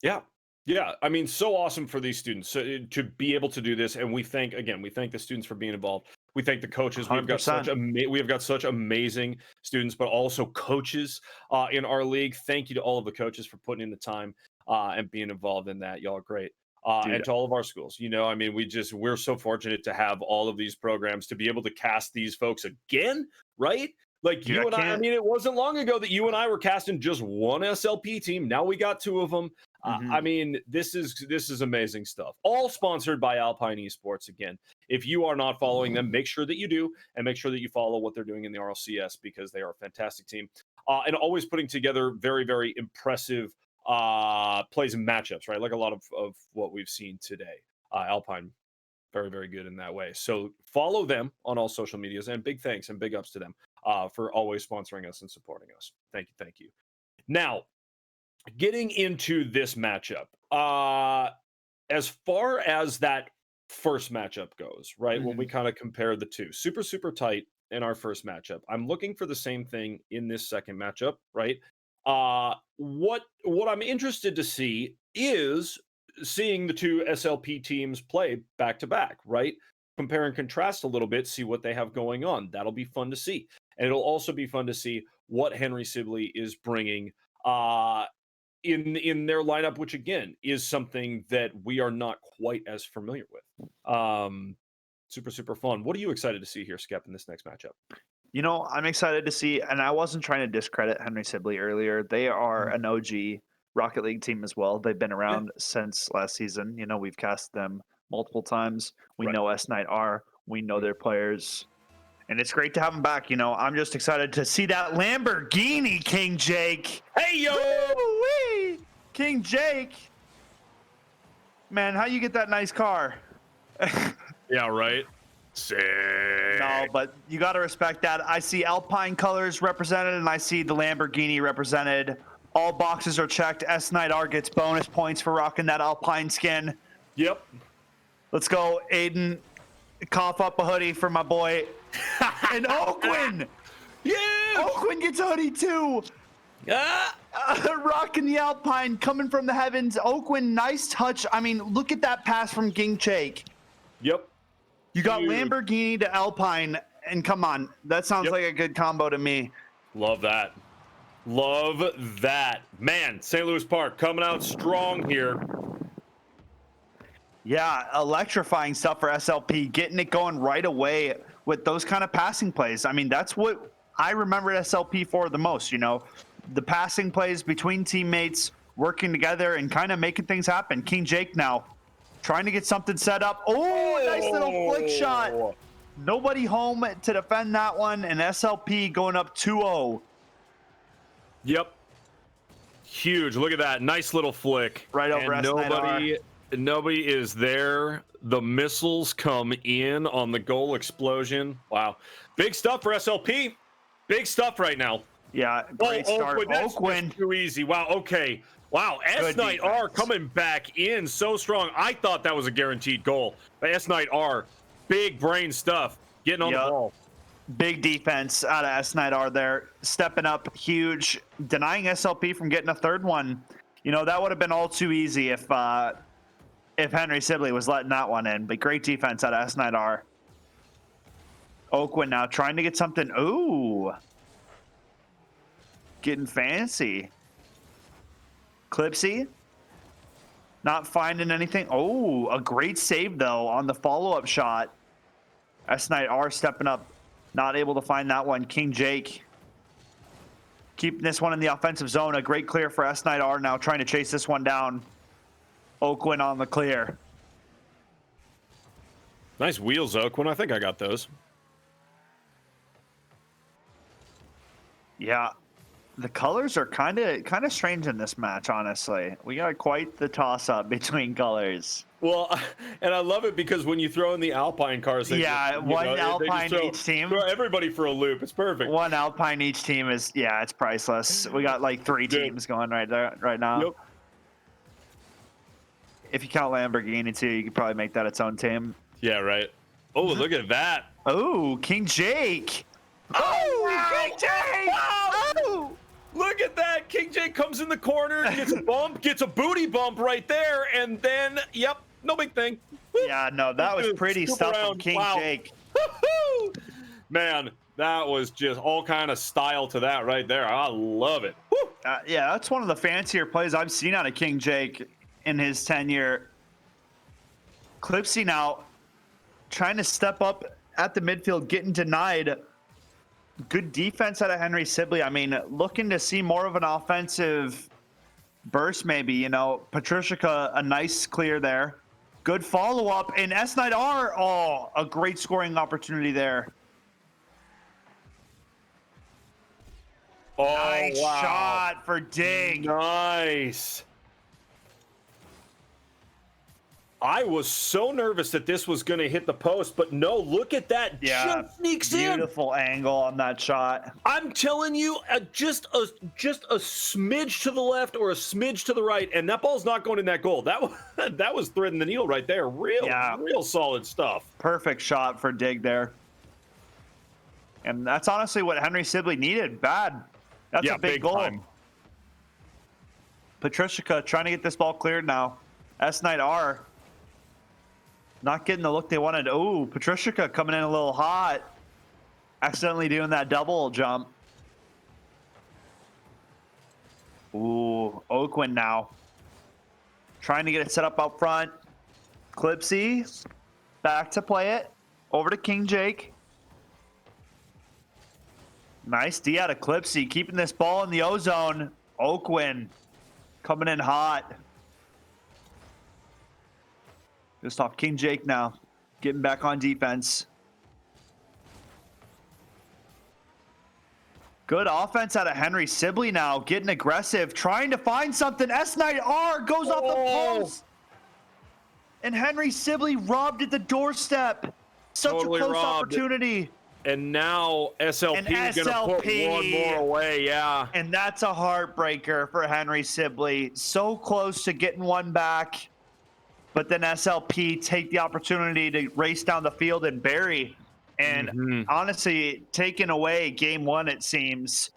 Yeah. Yeah, I mean, so awesome for these students to be able to do this, and we thank the students for being involved. We thank the coaches. We've got 100%. such amazing students, but also coaches in our league. Thank you to all of the coaches for putting in the time and being involved in that. Y'all are great. And to all of our schools, I mean, we're so fortunate to have all of these programs to be able to cast these folks again, right? Like, Dude, you and I mean, it wasn't long ago that you and I were casting just one SLP team. Now we got 2 of them. I mean, this is amazing stuff. All sponsored by Alpine Esports. Again, if you are not following them, make sure that you do, and make sure that you follow what they're doing in the RLCS, because they are a fantastic team and always putting together very, very impressive plays and matchups, right? Like a lot of what we've seen today. Alpine, very, very good in that way. So follow them on all social medias, and big thanks and big ups to them for always sponsoring us and supporting us. Thank you. Now, getting into this matchup, as far as that first matchup goes, right? When we kind of compare the two, super tight in our first matchup. I'm looking for the same thing in this second matchup, right? What I'm interested to see is seeing the two SLP teams play back to back, right? Compare and contrast a little bit, see what they have going on. That'll be fun to see. And it'll also be fun to see what Henry Sibley is bringing in their lineup, which again is something that we are not quite as familiar with. Super fun. What are you excited to see here, Skep, in this next matchup? I'm excited to see, and I wasn't trying to discredit Henry Sibley earlier. They are an OG Rocket League team as well. They've been around since last season. We've cast them multiple times. We know S Knight R. We know their players. And it's great to have them back. I'm just excited to see that Lamborghini, King Jake. Hey, yo! Woo-wee! King Jake. Man, how you get that nice car? Yeah, right. Sick. No, but you got to respect that. I see Alpine colors represented, and I see the Lamborghini represented. All boxes are checked. S Knight R gets bonus points for rocking that Alpine skin. Yep. Let's go, Aiden. Cough up a hoodie for my boy. And Oakwin. Yeah. Oakwin gets a hoodie too. Rocking the Alpine, coming from the heavens. Oakwin, nice touch. I mean, look at that pass from King Jake. Yep. You got Lamborghini to Alpine, and come on, that sounds like a good combo to me. Love that. Love that. Man, St. Louis Park coming out strong here. Yeah, electrifying stuff for SLP, getting it going right away with those kind of passing plays. I mean, that's what I remember SLP for the most, the passing plays between teammates, working together and kind of making things happen. King Jake now trying to get something set up. Oh, nice little flick shot. Nobody home to defend that one, and SLP going up 2-0. Yep. Huge. Look at that. Nice little flick. Right over and nobody is there. The missiles come in on the goal explosion. Wow. Big stuff for SLP. Big stuff right now. Yeah, great start. Oakwin. Too easy. Wow, okay. Wow, S Knight R coming back in so strong. I thought that was a guaranteed goal. But S Knight R, big brain stuff, getting on the ball. Big defense out of S Knight R there, stepping up huge, denying SLP from getting a third one. That would have been all too easy if Henry Sibley was letting that one in. But great defense out of S Knight R. Oakwin now trying to get something. Ooh. Getting fancy. Clipsy. Not finding anything. Oh, a great save, though, on the follow-up shot. S Knight R stepping up. Not able to find that one. King Jake keeping this one in the offensive zone. A great clear for S Knight R now trying to chase this one down. Oakwin on the clear. Nice wheels, Oakwin. I think I got those. Yeah. The colors are kind of strange in this match, honestly. We got quite the toss-up between colors. Well, and I love it because when you throw in the Alpine cars, one Alpine each team. Throw everybody for a loop. It's perfect. One Alpine each team is, it's priceless. We got like 3 teams going right now. Yep. If you count Lamborghini too, you could probably make that its own team. Yeah, right. Oh, look at that. Oh, King Jake. Oh, wow. King Jake. Wow. Oh. Look at that. King Jake comes in the corner, gets a bump, gets a booty bump right there, and then, no big thing. Yeah, no, that was pretty stuff from King Jake. Man, that was just all kind of style to that right there. I love it. Yeah, that's one of the fancier plays I've seen out of King Jake in his tenure. Clipsy now trying to step up at the midfield, getting denied. Good defense out of Henry Sibley. I mean, looking to see more of an offensive burst, maybe. Patricia, a nice clear there. Good follow-up. And S Knight R, a great scoring opportunity there. Oh, nice shot for Dig. Nice. I was so nervous that this was going to hit the post, but no, look at that. Yeah, just sneaks in. Beautiful angle on that shot. I'm telling you, just a smidge to the left or a smidge to the right, and that ball's not going in that goal. That was threading the needle right there. Real solid stuff. Perfect shot for Dig there. And that's honestly what Henry Sibley needed. Bad. That's a big goal. Time. Patricia trying to get this ball cleared now. S Knight R not getting the look they wanted. Oh, Patricia coming in a little hot. Accidentally doing that double jump. Ooh, Oakland now. Trying to get it set up out front. Clipsy, back to play it. Over to King Jake. Nice D out of Clipsy, keeping this ball in the O-zone. Oakland coming in hot. Just off King Jake now, getting back on defense. Good offense out of Henry Sibley now, getting aggressive, trying to find something. S9R goes off the post. And Henry Sibley robbed at the doorstep. Such Totally a close robbed. opportunity. And now SLP is going to put one more away, yeah. And that's a heartbreaker for Henry Sibley. So close to getting one back. But then SLP take the opportunity to race down the field and bury. And honestly, taking away game one, it seems.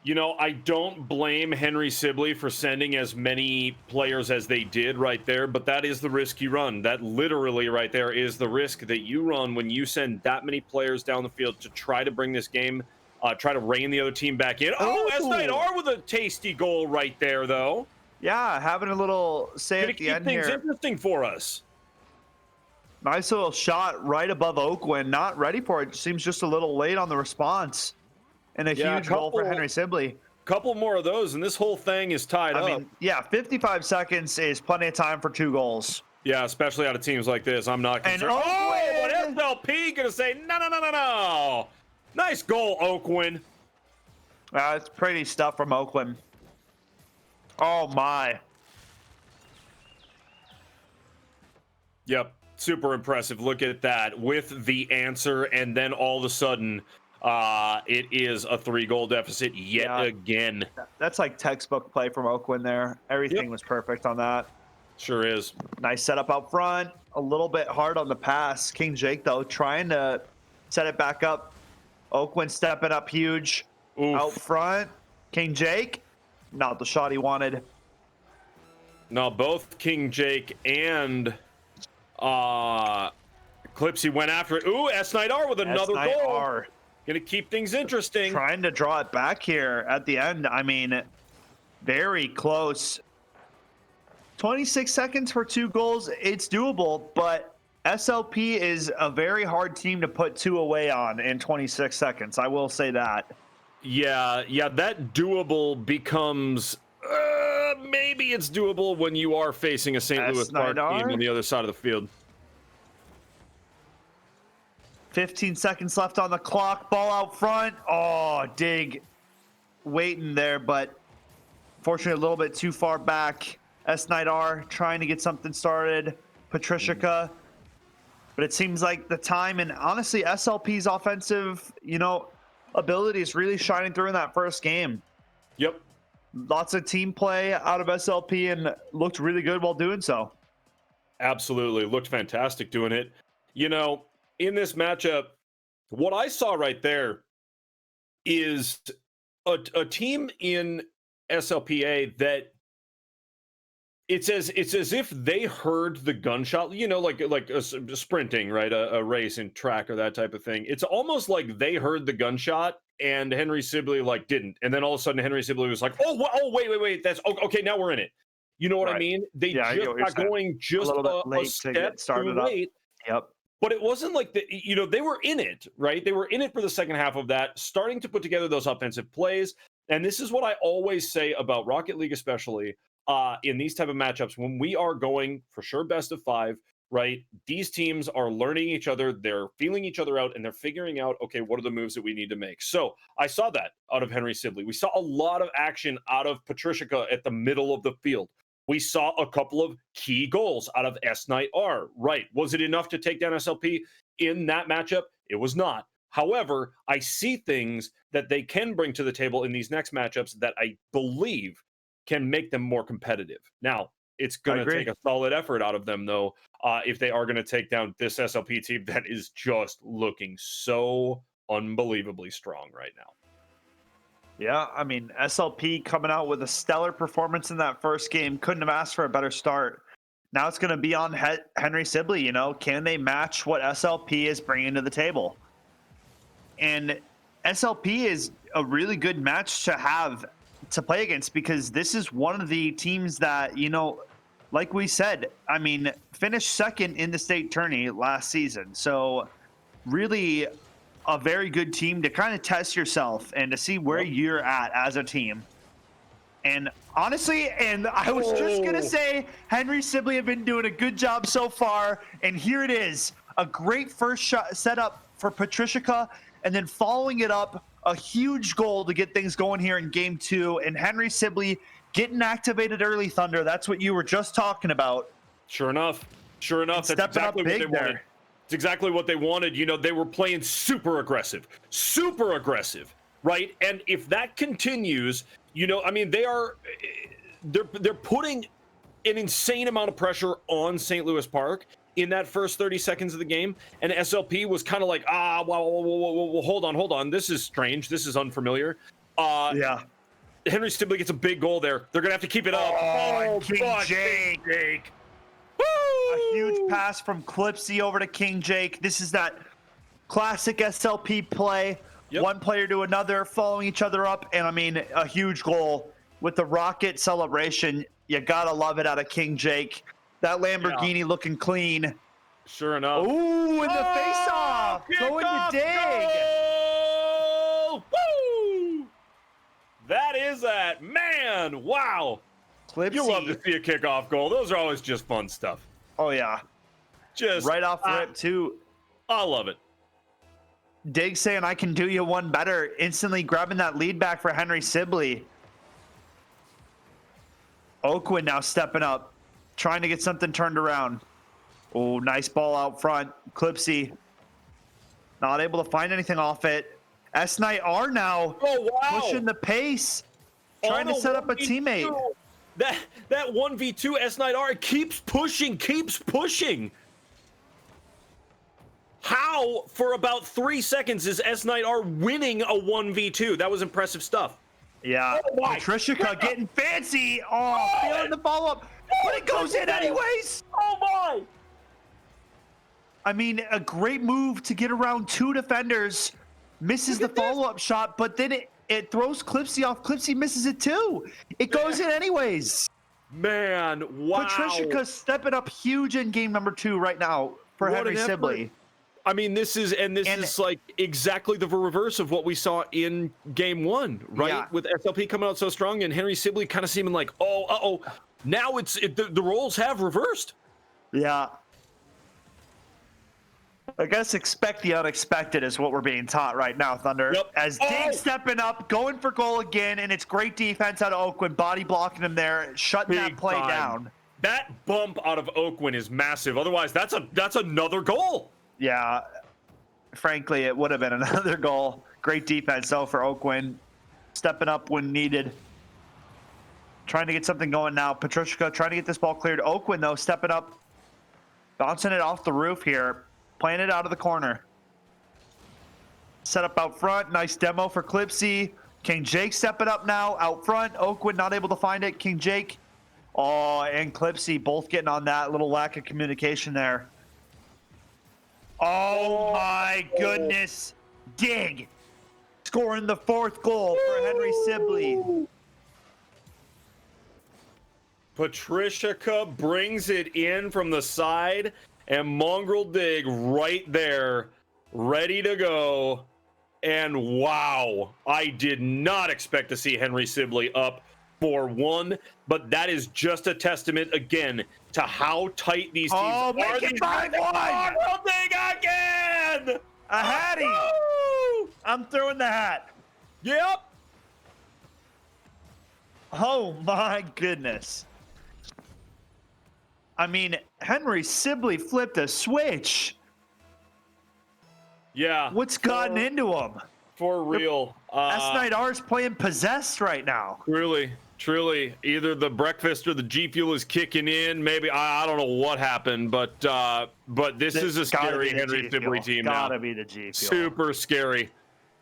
You know, I don't blame Henry Sibley for sending as many players as they did right there, but that is the risk you run. That literally right there is the risk that you run when you send that many players down the field to try to bring this game, try to rein the other team back in. Oh, S9R with a tasty goal right there, though. Yeah, having a little say at the end here. Keep things interesting for us. Nice little shot right above Oakland. Not ready for it. Seems just a little late on the response. And a huge goal for Henry Sibley. Couple more of those, and this whole thing is tied up. I mean, yeah, 55 seconds is plenty of time for 2 goals. Yeah, especially out of teams like this. I'm not concerned. Oh, but SLP going to say, no. Nice goal, Oakland. It's pretty stuff from Oakland. Oh, my. Yep, super impressive. Look at that with the answer, and then all of a sudden, it is a 3-goal deficit yet again. That's like textbook play from Oakland there. Everything was perfect on that. Sure is. Nice setup out front. A little bit hard on the pass. King Jake, though, trying to set it back up. Oakland stepping up huge. Oof. Out front. King Jake, not the shot he wanted. No, both King Jake and Clipsy went after it. Ooh, S9R with another goal. Gonna keep things interesting. Trying to draw it back here at the end. I mean, very close. 26 seconds for 2 goals. It's doable, but SLP is a very hard team to put 2 away on in 26 seconds. I will say that. Yeah, that doable becomes maybe it's doable when you are facing a St. Louis Park team on the other side of the field. 15 seconds left on the clock. Ball out front. Oh, dig. Waiting there, but fortunately a little bit too far back. S9R trying to get something started. Patricia. But it seems like the time, and honestly, SLP's offensive, ability is really shining through in that first game. Yep. Lots of team play out of SLP and looked really good while doing so. Absolutely. Looked fantastic doing it. In this matchup, what I saw right there is a team in SLPA that it's as if they heard the gunshot, like sprinting, right? A race in track or that type of thing. It's almost like they heard the gunshot and Henry Sibley just and then all of a sudden Henry Sibley was like, oh wait, that's okay. Now we're in it. You know what I mean? They just got going just a step too late. Yep. But it wasn't like they were in it, right? They were in it for the second half of that, starting to put together those offensive plays. And this is what I always say about Rocket League, especially in these type of matchups, when we are going for sure best of 5, right? These teams are learning each other, they're feeling each other out, and they're figuring out, okay, what are the moves that we need to make? So I saw that out of Henry Sibley. We saw a lot of action out of Patricia at the middle of the field. We saw a couple of key goals out of S9R, right? Was it enough to take down SLP in that matchup? It was not. However, I see things that they can bring to the table in these next matchups that I believe can make them more competitive. Now, it's going to take a solid effort out of them, though, if they are going to take down this SLP team that is just looking so unbelievably strong right now. Yeah, I mean, SLP coming out with a stellar performance in that first game. Couldn't have asked for a better start. Now it's going to be on Henry Sibley, Can they match what SLP is bringing to the table? And SLP is a really good match to have to play against, because this is one of the teams that, like we said, I mean, finished second in the state tourney last season. So really a very good team to kind of test yourself and to see where you're at as a team. And honestly, and I was just going to say, Henry Sibley have been doing a good job so far. And here it is, a great first shot setup for Patricia, and then following it up, a huge goal to get things going here in game 2. And Henry Sibley getting activated early, Thunder. That's what you were just talking about. Sure enough. That's exactly what they wanted. It's exactly what they wanted. They were playing super aggressive, right? And if that continues, I mean, they're putting an insane amount of pressure on St. Louis Park in that first 30 seconds of the game. And SLP was kind of like, well, hold on. This is strange. This is unfamiliar. Yeah. Henry Sibley gets a big goal there. They're going to have to keep it up. Oh, King Jake. Woo! A huge pass from Clipsy over to King Jake. This is that classic SLP play. Yep. One player to another, following each other up. And I mean, a huge goal with the rocket celebration. You got to love it out of King Jake. That Lamborghini looking clean. Sure enough. Ooh, in the face-off. Going to dig. Woo! That is that. Man, wow. Clipsy. You love to see a kickoff goal. Those are always just fun stuff. Oh, yeah. Just right off rip, too. I love it. Dig saying, I can do you one better. Instantly grabbing that lead back for Henry Sibley. Oakwood now stepping up, trying to get something turned around. Oh, nice ball out front. Clipsy not able to find anything off it. S-Knight are now pushing the pace, trying to set up a teammate. That 1v2 S-Knight R keeps pushing. How, for about 3 seconds, is S-Knight R winning a 1v2? That was impressive stuff. Yeah, Patricia getting fancy. Feeling the follow-up, but it goes in anyways. Oh, my. I mean, a great move to get around 2 defenders. Misses the follow-up shot, but then it throws Clipsy off. Clipsy misses it too. It goes in anyways. Man, wow. Patricia stepping up huge in game number 2 right now for Henry Sibley. I mean, this is like exactly the reverse of what we saw in game 1, right? Yeah. With SLP coming out so strong and Henry Sibley kind of seeming like, now the roles have reversed. Yeah. I guess expect the unexpected is what we're being taught right now, Thunder. Yep. As Dig stepping up, going for goal again, and it's great defense out of Oakwood, body blocking him there, shutting that play down. That bump out of Oakwood is massive. Otherwise, that's another goal. Yeah, frankly, it would have been another goal. Great defense, though, for Oakwood. Stepping up when needed. Trying to get something going now. Patricia trying to get this ball cleared. Oakwood, though, stepping up. Bouncing it off the roof here. Playing it out of the corner. Set up out front. Nice demo for Clipsy. King Jake stepping up now out front. Oakwood not able to find it. King Jake. And Clipsy both getting on that. Little lack of communication there. Oh my goodness. Dig. Scoring the 4th goal for Henry Sibley. Patricia brings it in from the side, and Mongrel Dig right there, ready to go. And wow, I did not expect to see Henry Sibley up 4-1, but that is just a testament again to how tight these teams are. Make it 5-1! Mongrel Dig again! A hattie! I'm throwing the hat. Yep. Oh my goodness. I mean, Henry Sibley flipped a switch. Yeah. What's gotten into him? For real. S-Knight R's playing possessed right now. Truly. Either the breakfast or the G Fuel is kicking in. Maybe I don't know what happened, but this is a scary Henry Sibley team now. Gotta be the G Fuel.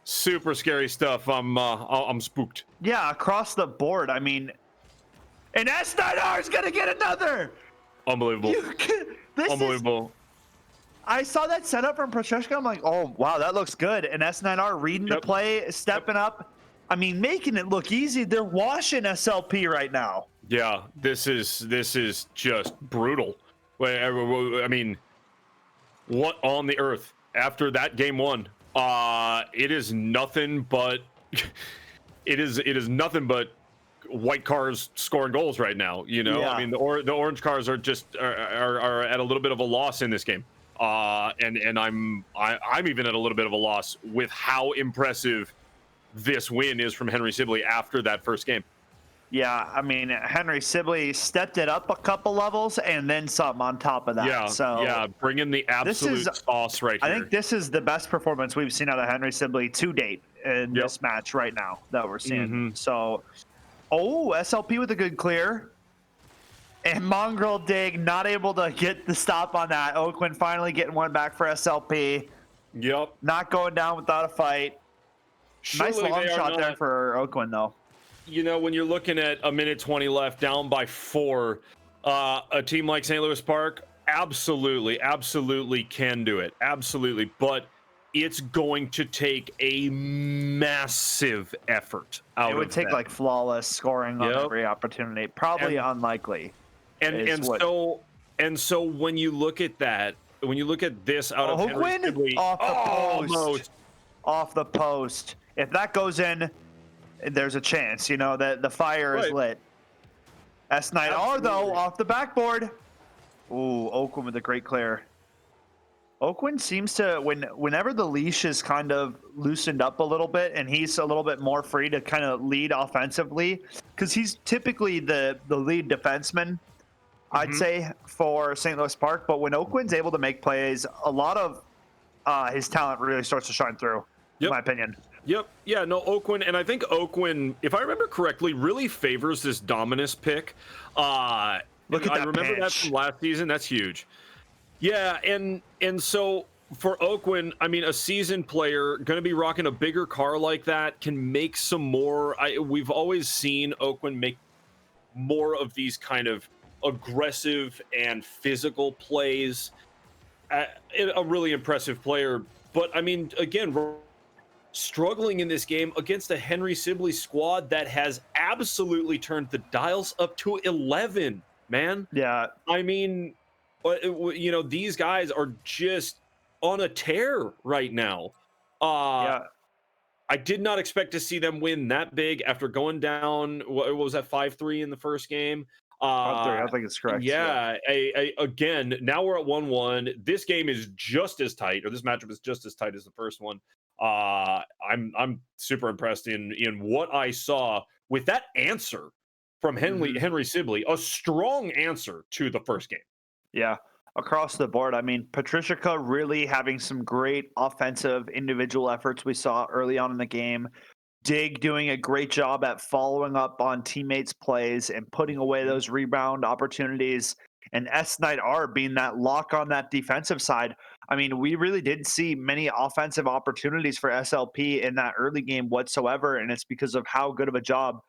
Super scary stuff. I'm spooked. Yeah, across the board. I mean, and S-Knight R's gonna get another. Unbelievable. Unbelievable. I saw that setup from Patricia. I'm like, oh, wow, that looks good. And S9R reading the play, stepping up. I mean, making it look easy. They're washing SLP right now. Yeah, this is just brutal. I mean, what on the earth after that game one? It is nothing but it is nothing but white cars scoring goals right now. You know, I Yeah. mean, the orange cars are just are at a little bit of a loss in this game. And I'm even at a little bit of a loss with how impressive this win is from Henry Sibley after that first game. Yeah, I mean, Henry Sibley stepped it up a couple levels and then some on top of that. Yeah, So yeah, bring in the absolute sauce right I here. think this is the best performance we've seen out of Henry Sibley to date in Yep. this match right now that we're seeing. Mm-hmm. So, SLP with a good clear. And Mongrel Dig not able to get the stop on that. Oakland finally getting one back for SLP. Yep. Not going down without a fight. Nice Surely long they are shot there not, for Oakland, though. you know, when you're looking at a minute 20 left, down by 4, a team like St. Louis Park absolutely can do it. Absolutely. But it's going to take a massive effort out of them. It would take like flawless scoring on every opportunity. Probably unlikely. And so when you look at that, when you look at this out of Henry Sibley, off the post. If that goes in, there's a chance, you know, that the fire is lit. S9R though off the backboard. Ooh, Oakland with a great clear. Oakland seems to whenever the leash is kind of loosened up a little bit and he's a little bit more free to kind of lead offensively, because he's typically the lead defenseman, I'd say, for St. Louis Park. But when Oakland's able to make plays, a lot of his talent really starts to shine through, in my opinion. Yep. Yeah, no, Oakland, and I think Oakland, if I remember correctly, really favors this Dominus pick. Look at that I remember that from last season. That's huge. Yeah, and so for Oakland, I mean, a seasoned player going to be rocking a bigger car like that can make some more. We've always seen Oakland make more of these kind of aggressive and physical plays. A really impressive player, but I mean, again, struggling in this game against a Henry Sibley squad that has absolutely turned the dials up to 11, man. Yeah. I mean, you know, these guys are just on a tear right now. I did not expect to see them win that big after going down, what was that, 5-3 in the first game? 5-3, I think it's correct. Yeah. Again, now we're at 1-1. This game is just as tight, or this matchup is just as tight as the first one. I'm super impressed in what I saw with that answer from Henry Sibley, a strong answer to the first game. Yeah, across the board. I mean, Patricia really having some great offensive individual efforts we saw early on in the game. Dig doing a great job at following up on teammates' plays and putting away those rebound opportunities. And S9R being that lock on that defensive side. I mean, we really didn't see many offensive opportunities for SLP in that early game whatsoever. And it's because of how good of a job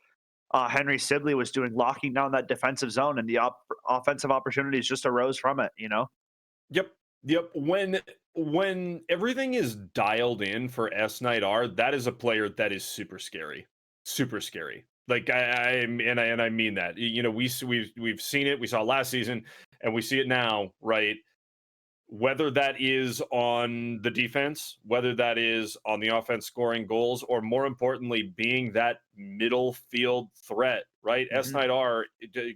Henry Sibley was doing locking down that defensive zone, and the offensive opportunities just arose from it, you know? Yep. When everything is dialed in for S9R, that is a player that is super scary. Super scary. Like I mean that. You know, we've seen it. We saw it last season, and we see it now, right? Whether that is on the defense, whether that is on the offense scoring goals, or more importantly, being that middle field threat, right? S9R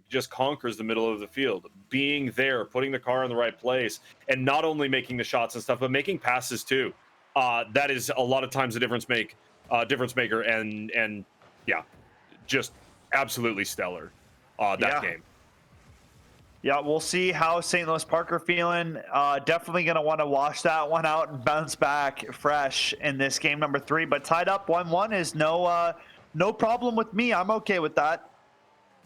just conquers the middle of the field, being there, putting the car in the right place, and not only making the shots and stuff, but making passes too. That is a lot of times a difference maker, and yeah, just absolutely stellar that game. Yeah, we'll see how St. Louis Park are feeling. Definitely going to want to wash that one out and bounce back fresh in this game number 3. But tied up 1-1 is no problem with me. I'm okay with that.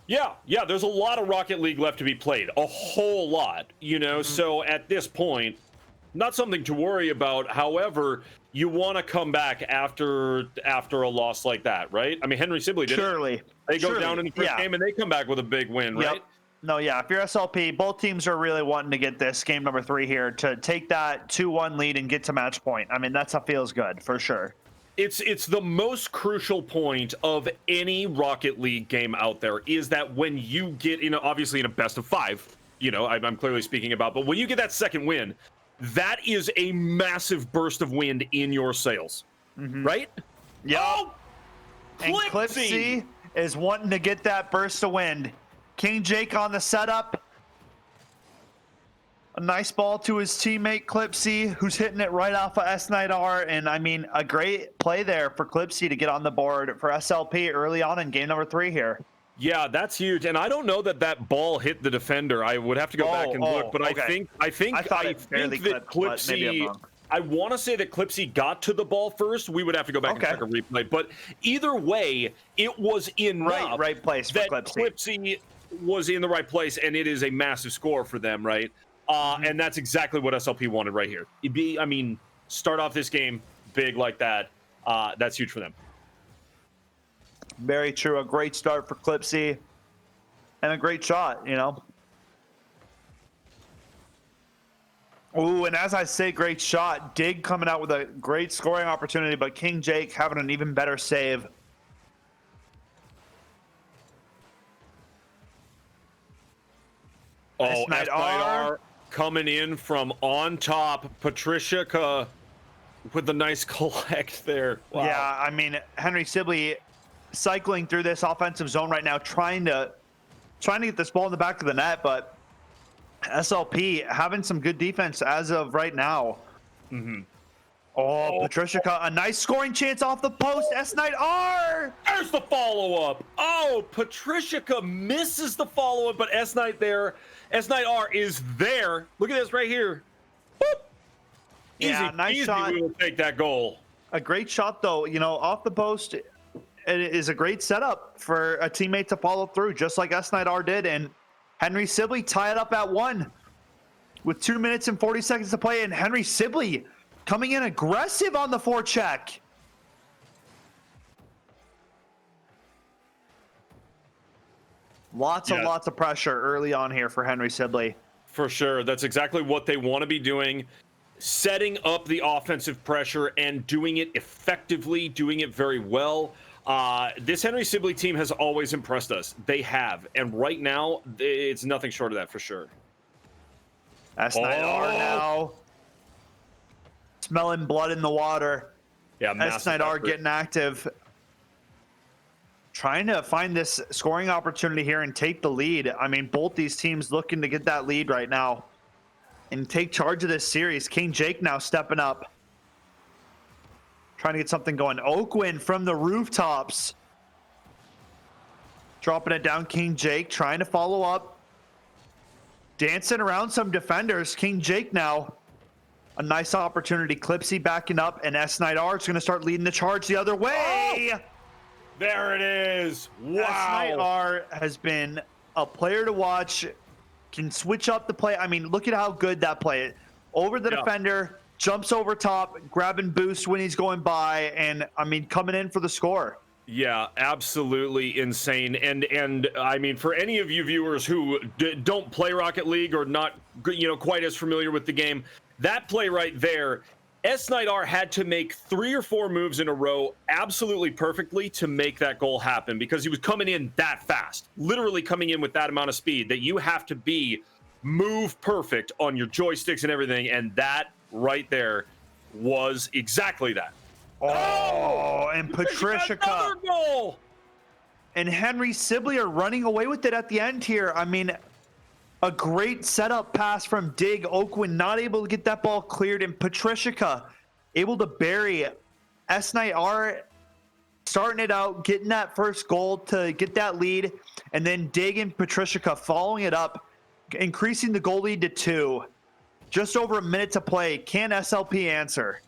Yeah, there's a lot of Rocket League left to be played. A whole lot, you know. So at this point, not something to worry about. However, you want to come back after a loss like that, right? I mean, Henry Sibley did it. They go down in the first game and they come back with a big win, right? No, yeah. If you're SLP, both teams are really wanting to get this game number 3 here to take that 2-1 lead and get to match point. I mean, that feels good for sure. It's the most crucial point of any Rocket League game out there is that when you get obviously in a best of 5, I'm clearly speaking about, but when you get that second win, that is a massive burst of wind in your sails, right? Yeah. Oh, and Clipsy is wanting to get that burst of wind. King Jake on the setup. A nice ball to his teammate Clipsy, who's hitting it right off of S9R. And I mean, a great play there for Clipsy to get on the board for SLP early on in game number 3 here. Yeah, that's huge. And I don't know that ball hit the defender. I would have to go back and look, but okay. I think that Clipsy, I want to say that Clipsy got to the ball first. We would have to go back and check a replay. But either way, it was in right place for Clipsy was in the right place, and it is a massive score for them, right? And that's exactly what SLP wanted right here. Start off this game big like that. That's huge for them. Very true. A great start for Clipsy and a great shot, Ooh, and as I say, great shot. Dig coming out with a great scoring opportunity, but King Jake having an even better save. Oh, S9R coming in from on top. Patricia with a nice collect there. Wow. Yeah, I mean, Henry Sibley cycling through this offensive zone right now, trying to get this ball in the back of the net, but SLP having some good defense as of right now. Oh, Patricia, a nice scoring chance off the post. S9R! There's the follow-up. Oh, Patricia misses the follow-up, but S9R is there. Look at this right here. Boop. Yeah, nice shot. We will take that goal. A great shot, though. Off the post, it is a great setup for a teammate to follow through, just like S9R did. And Henry Sibley tie it up at 1 with 2 minutes and 40 seconds to play. And Henry Sibley coming in aggressive on the forecheck. Lots of pressure early on here for Henry Sibley. For sure. That's exactly what they want to be doing. Setting up the offensive pressure and doing it effectively, doing it very well. This Henry Sibley team has always impressed us. They have. And right now, it's nothing short of that for sure. S9R now. Smelling blood in the water. Yeah, S9R getting active. Trying to find this scoring opportunity here and take the lead. I mean, both these teams looking to get that lead right now and take charge of this series. King Jake now stepping up. Trying to get something going. Oakwin from the rooftops. Dropping it down. King Jake trying to follow up. Dancing around some defenders. King Jake now. A nice opportunity. Clipsy backing up, and S9R is going to start leading the charge the other way. Oh, there it is. Wow. S9R has been a player to watch. Can switch up the play. I mean, look at how good that play is. Over the defender, jumps over top, grabbing boost when he's going by, and I mean, coming in for the score. Yeah, absolutely insane. And I mean, for any of you viewers who don't play Rocket League or not, quite as familiar with the game, that play right there, S9R had to make 3 or 4 moves in a row absolutely perfectly to make that goal happen because he was coming in that fast, literally coming in with that amount of speed that you have to be move perfect on your joysticks and everything. And that right there was exactly that. Oh, and Patricia goal. And Henry Sibley are running away with it at the end here. I mean, a great setup pass from Dig. Oakwin not able to get that ball cleared, and Patricia able to bury S9R, starting it out, getting that first goal to get that lead, and then Dig and Patricia following it up, increasing the goal lead to 2. Just over a minute to play. Can SLP answer?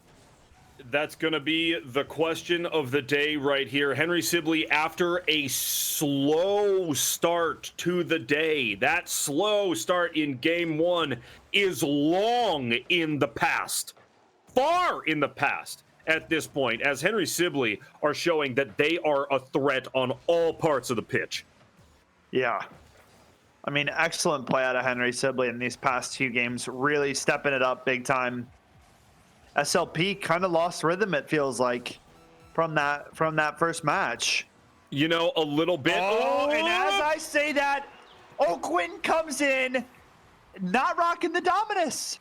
That's going to be the question of the day right here. Henry Sibley, after a slow start to the day, that slow start in game 1 is long in the past, far in the past at this point, as Henry Sibley are showing that they are a threat on all parts of the pitch. Yeah. I mean, excellent play out of Henry Sibley in these past 2 games, really stepping it up big time. SLP kind of lost rhythm, it feels like. from that first match. You know, a little bit. Oh, and as I say that, Oakwin comes in, not rocking the Dominus.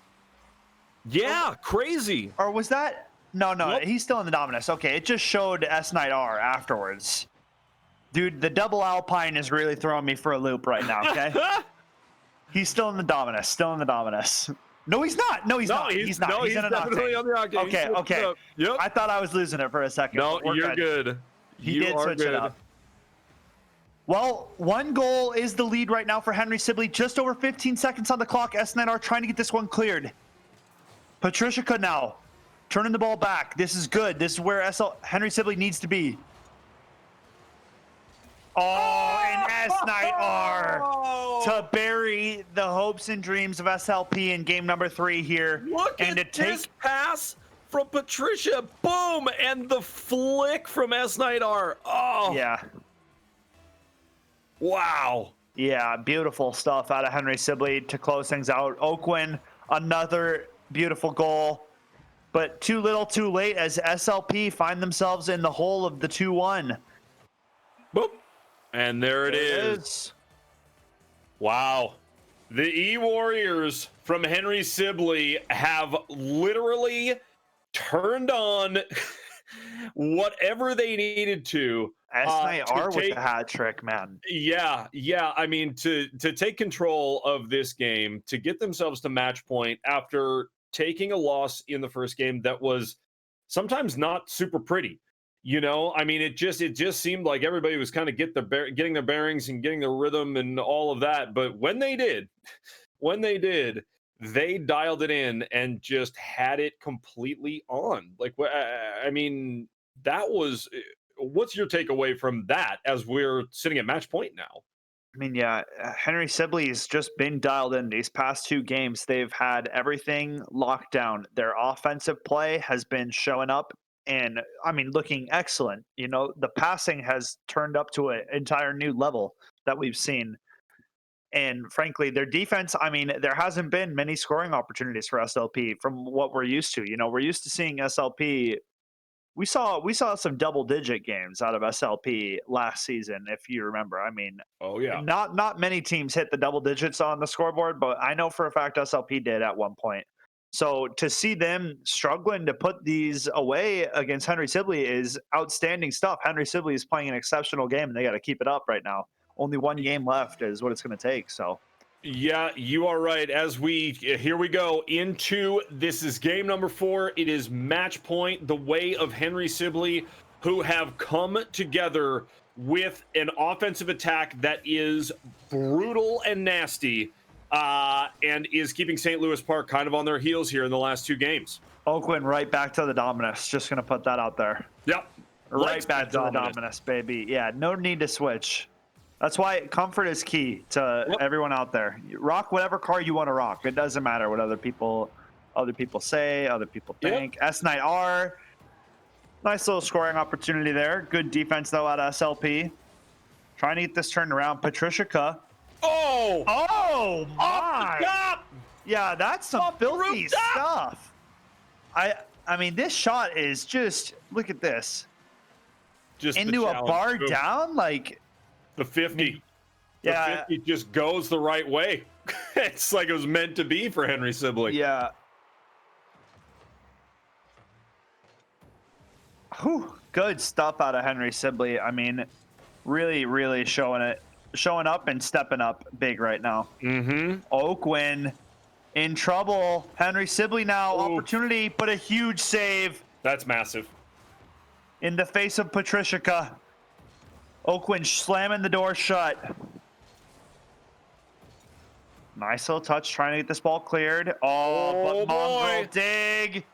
Yeah, crazy. Or was that? No, Nope. he's still in the Dominus. Okay, it just showed S9R afterwards. Dude, the double Alpine is really throwing me for a loop right now, okay? He's still in the Dominus, No, he's not. No, he's not. He's not. No, he's in an definitely Octane. on the Octane. Okay, okay. Yep. I thought I was losing it for a second. No, but we're you're good. He You did are switch good. it up. Well, 1 goal is the lead right now for Henry Sibley. Just over 15 seconds on the clock. S9R trying to get this one cleared. Patricia now turning the ball back. This is good. This is where Henry Sibley needs to be. Oh, and S9R to bury the hopes and dreams of SLP in game number 3 here. Look and at this pass from Patricia. Boom! And the flick from S9R. Oh. Yeah. Wow. Yeah, beautiful stuff out of Henry Sibley to close things out. Oakwin, another beautiful goal. But too little too late as SLP find themselves in the hole of the 2-1. Boop. And there it is. Wow. The E-Warriors from Henry Sibley have literally turned on whatever they needed to. S9R with the hat trick, man. Yeah. I mean, to take control of this game, to get themselves to match point after taking a loss in the first game that was sometimes not super pretty. You know, I mean, it just seemed like everybody was kind of getting their bearings and getting their rhythm and all of that. But when they did, they dialed it in and just had it completely on. Like, I mean, that was. What's your takeaway from that as we're sitting at match point now? I mean, yeah, Henry Sibley's just been dialed in. These past 2 games, they've had everything locked down. Their offensive play has been showing up and, I mean, looking excellent. You know, the passing has turned up to an entire new level that we've seen. And frankly, their defense, I mean, there hasn't been many scoring opportunities for SLP from what we're used to. You know, we're used to seeing SLP. We saw some double-digit games out of SLP last season, if you remember. I mean, oh yeah, not many teams hit the double digits on the scoreboard, but I know for a fact SLP did at one point. So to see them struggling to put these away against Henry Sibley is outstanding stuff. Henry Sibley is playing an exceptional game, and they got to keep it up right now. Only 1 game left is what it's going to take. So. Yeah, you are right. Here we go into this is game number 4. It is match point, the way of Henry Sibley, who have come together with an offensive attack that is brutal and nasty, and is keeping St. Louis Park kind of on their heels here in the last 2 games. Oakwin right back to the Dominus. Just going to put that out there. Yep. Right back to the Dominus, baby. Yeah, no need to switch. That's why comfort is key to everyone out there. You rock whatever car you want to rock. It doesn't matter what other people say, other people think. Yep. S9R, nice little scoring opportunity there. Good defense though out of SLP. Trying to get this turned around. Patricia. Oh my! Yeah, that's some filthy stuff. I mean, this shot is just look at this. Just into a bar down like. The 50. The 50 just goes the right way. It's like it was meant to be for Henry Sibley. Yeah. Whew, good stuff out of Henry Sibley. I mean, really showing up and stepping up big right now. Oakwin in trouble. Henry Sibley now opportunity, but a huge save. That's massive. In the face of Patricia. Oakwin slamming the door shut. Nice little touch trying to get this ball cleared. But Mongrel dig.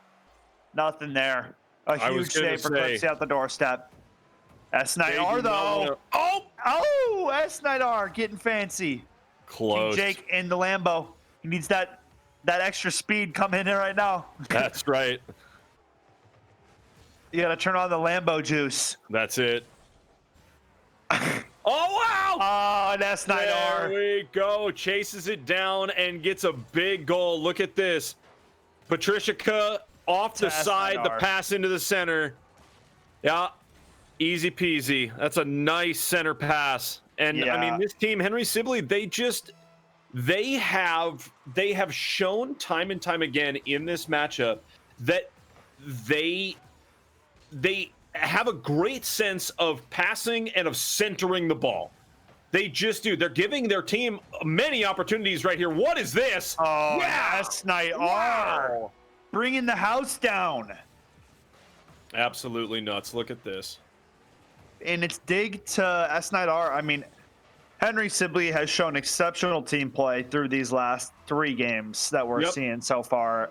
Nothing there. A huge save for Clipsy at the doorstep. S9R though. S9R getting fancy. Close. King Jake in the Lambo. He needs that extra speed coming in there right now. That's right. You got to turn on the Lambo juice. That's it. Wow! And S9R. There we go. Chases it down and gets a big goal. Look at this. Patricia off the side, the pass into the center. Yeah, easy peasy. That's a nice center pass. And I mean, this team, Henry Sibley, they have shown time and time again in this matchup that they have a great sense of passing and of centering the ball. They just do. They're giving their team many opportunities right here. What is this? Oh, yeah. S9R. Wow. Bringing the house down. Absolutely nuts. Look at this. And it's dig to S9R. I mean, Henry Sibley has shown exceptional team play through these last 3 games that we're seeing so far.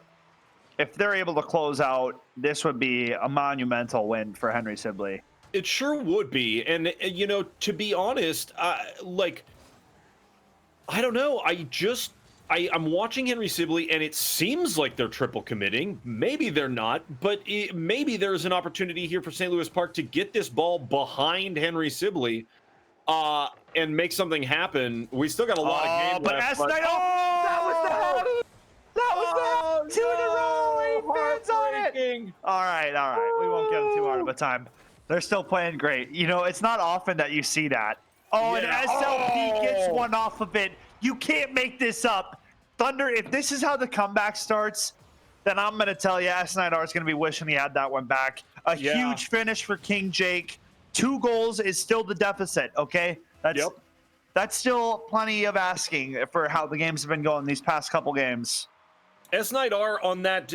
If they're able to close out, this would be a monumental win for Henry Sibley. It sure would be. And, you know, to be honest, like, I don't know. I'm watching Henry Sibley, and it seems like they're triple committing. Maybe they're not, but maybe there's an opportunity here for St. Louis Park to get this ball behind Henry Sibley and make something happen. We still got a lot of games left. But that was the house! That was the 2 in a row! Fans on it! All right. We won't get them too hard of a time. They're still playing great. You know, it's not often that you see that. Oh, and SLP gets one off of it. You can't make this up. Thunder, if this is how the comeback starts, then I'm going to tell you S9R is going to be wishing he had that one back. A huge finish for King Jake. 2 goals is still the deficit, okay? That's still plenty of asking for how the games have been going these past couple games. S9R on that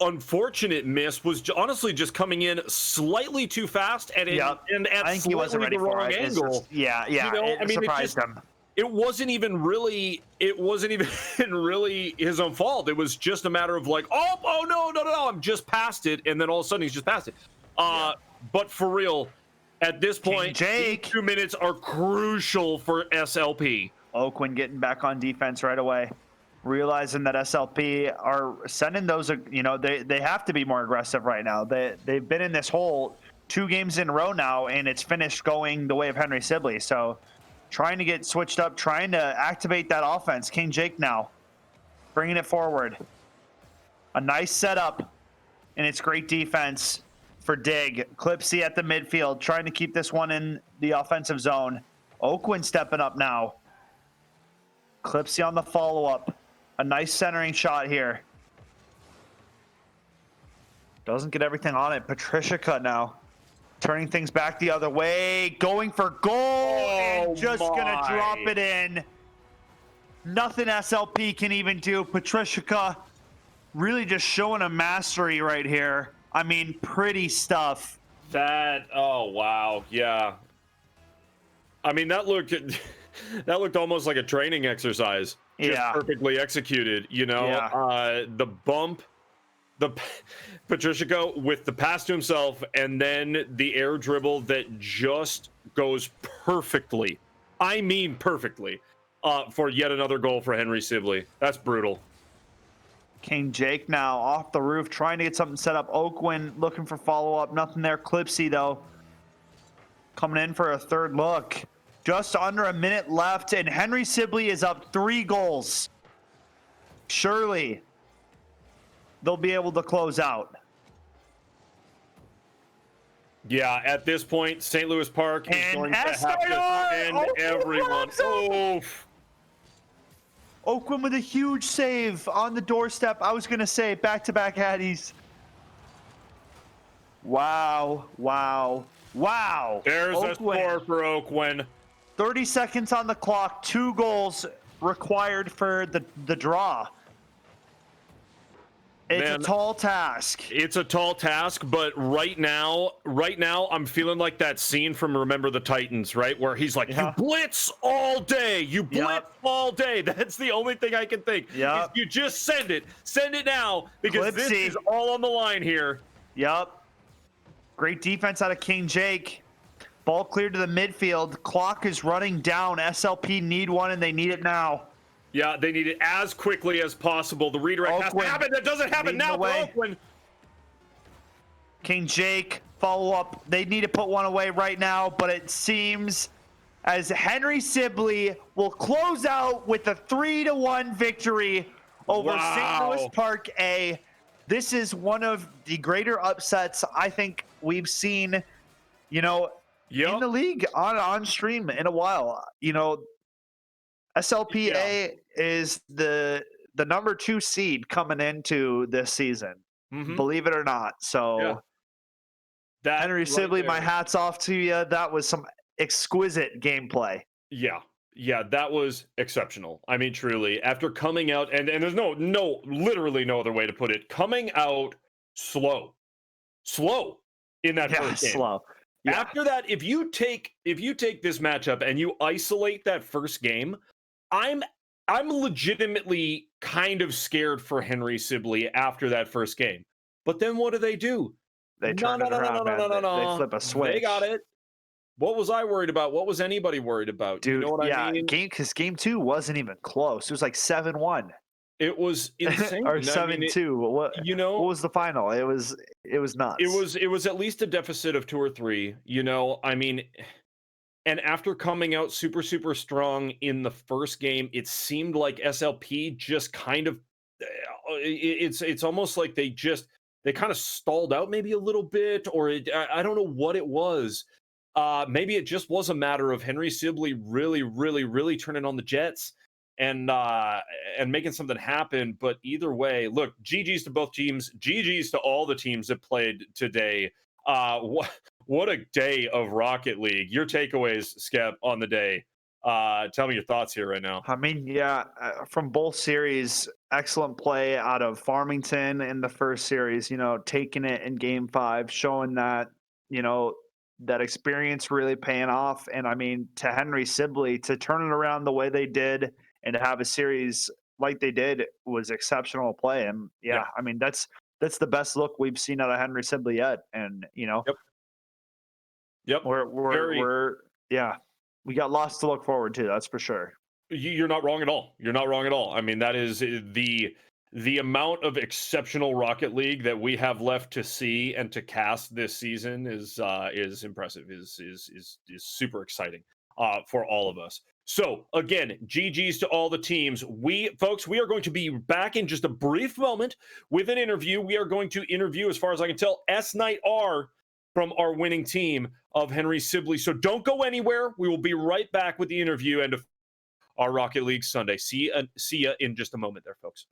unfortunate miss was honestly just coming in slightly too fast and at I think he wasn't ready the for wrong it. angle. You know, it surprised him. It wasn't even really his own fault. It was just a matter of like, oh no, I'm just past it, and then all of a sudden he's just past it. But for real, at this point, Jake, 2 minutes are crucial for SLP. Oakland getting back on defense right away. Realizing that SLP are sending those, you know, they have to be more aggressive right now. They've been in this hole 2 games in a row now, and it's finished going the way of Henry Sibley. So trying to get switched up, trying to activate that offense. King Jake now bringing it forward. A nice setup, and it's great defense for Dig. Clipsy at the midfield, trying to keep this one in the offensive zone. Oakland stepping up now. Clipsy on the follow-up. A nice centering shot here. Doesn't get everything on it. Patricia cut now. Turning things back the other way. Going for goal and just going to drop it in. Nothing SLP can even do. Patricia really just showing a mastery right here. I mean, pretty stuff. Oh, wow. Yeah. I mean, that looked almost like a training exercise. Just perfectly executed, you know. The bump, Patricia with the pass to himself, and then the air dribble that just goes perfectly. I mean perfectly. For yet another goal for Henry Sibley. That's brutal. King Jake now off the roof, trying to get something set up. Oakland looking for follow-up. Nothing there. Clipsy, though, coming in for a third look. Just under a minute left, and Henry Sibley is up 3 goals. Surely they'll be able to close out. Yeah, at this point, St. Louis Park is going to have to end everyone. Oakland with a huge save on the doorstep. I was going to say back-to-back Addies. Wow. There's a score for Oakland. 30 seconds on the clock, 2 goals required for the draw. It's a tall task. It's a tall task, but right now, I'm feeling like that scene from Remember the Titans, right? Where he's like, you blitz all day. You blitz all day. That's the only thing I can think. Is you just send it. Send it now, because this is all on the line here. Great defense out of King Jake. Ball cleared to the midfield. Clock is running down. SLP need one, and they need it now. Yeah, they need it as quickly as possible. The redirect has to happen. That doesn't happen now for Oakland. King Jake, follow up. They need to put one away right now, but it seems as Henry Sibley will close out with a 3-1 victory over St. Louis Park A. This is one of the greater upsets, I think, we've seen, you know, in Yep. the league on stream in a while. You know, SLPA is the number 2 seed coming into this season. Believe it or not. So that Henry right Sibley, my there. hat's off to you. That was some exquisite gameplay. Yeah, that was exceptional. I mean, truly, after coming out, and there's literally no other way to put it. Coming out slow in that first game. Slow. Yeah. After that, if you take this matchup and you isolate that first game, I'm legitimately kind of scared for Henry Sibley after that first game. But then what do? They turned it around, man. They flip a switch. They got it. What was I worried about? What was anybody worried about? Dude, you know what I mean? Because game 2 wasn't even close. It was like 7-1. It was insane. Or 7-2. What was the final? It was nuts. It was at least a deficit of 2 or 3. You know, I mean, and after coming out super strong in the first game, it seemed like SLP just kind of it's almost like they kind of stalled out maybe a little bit, or I don't know what it was. Maybe it just was a matter of Henry Sibley really turning on the Jets and making something happen. But either way, look, GG's to both teams. GG's to all the teams that played today. What a day of Rocket League. Your takeaways, Skep, on the day. Tell me your thoughts here right now. I mean, from both series, excellent play out of Farmington in the first series, you know, taking it in game 5, showing that, you know, that experience really paying off. And I mean, to Henry Sibley to turn it around the way they did and to have a series like they did was exceptional play. And I mean, that's the best look we've seen out of Henry Sibley yet. And, you know, Yep. we got lots to look forward to. That's for sure. You're not wrong at all. You're not wrong at all. I mean, that is the amount of exceptional Rocket League that we have left to see and to cast this season is impressive. Is super exciting for all of us. So again, GG's to all the teams. Folks, we are going to be back in just a brief moment with an interview. We are going to interview, as far as I can tell, S Knight R from our winning team of Henry Sibley. So don't go anywhere. We will be right back with the interview and our Rocket League Sunday. See ya in just a moment there, folks.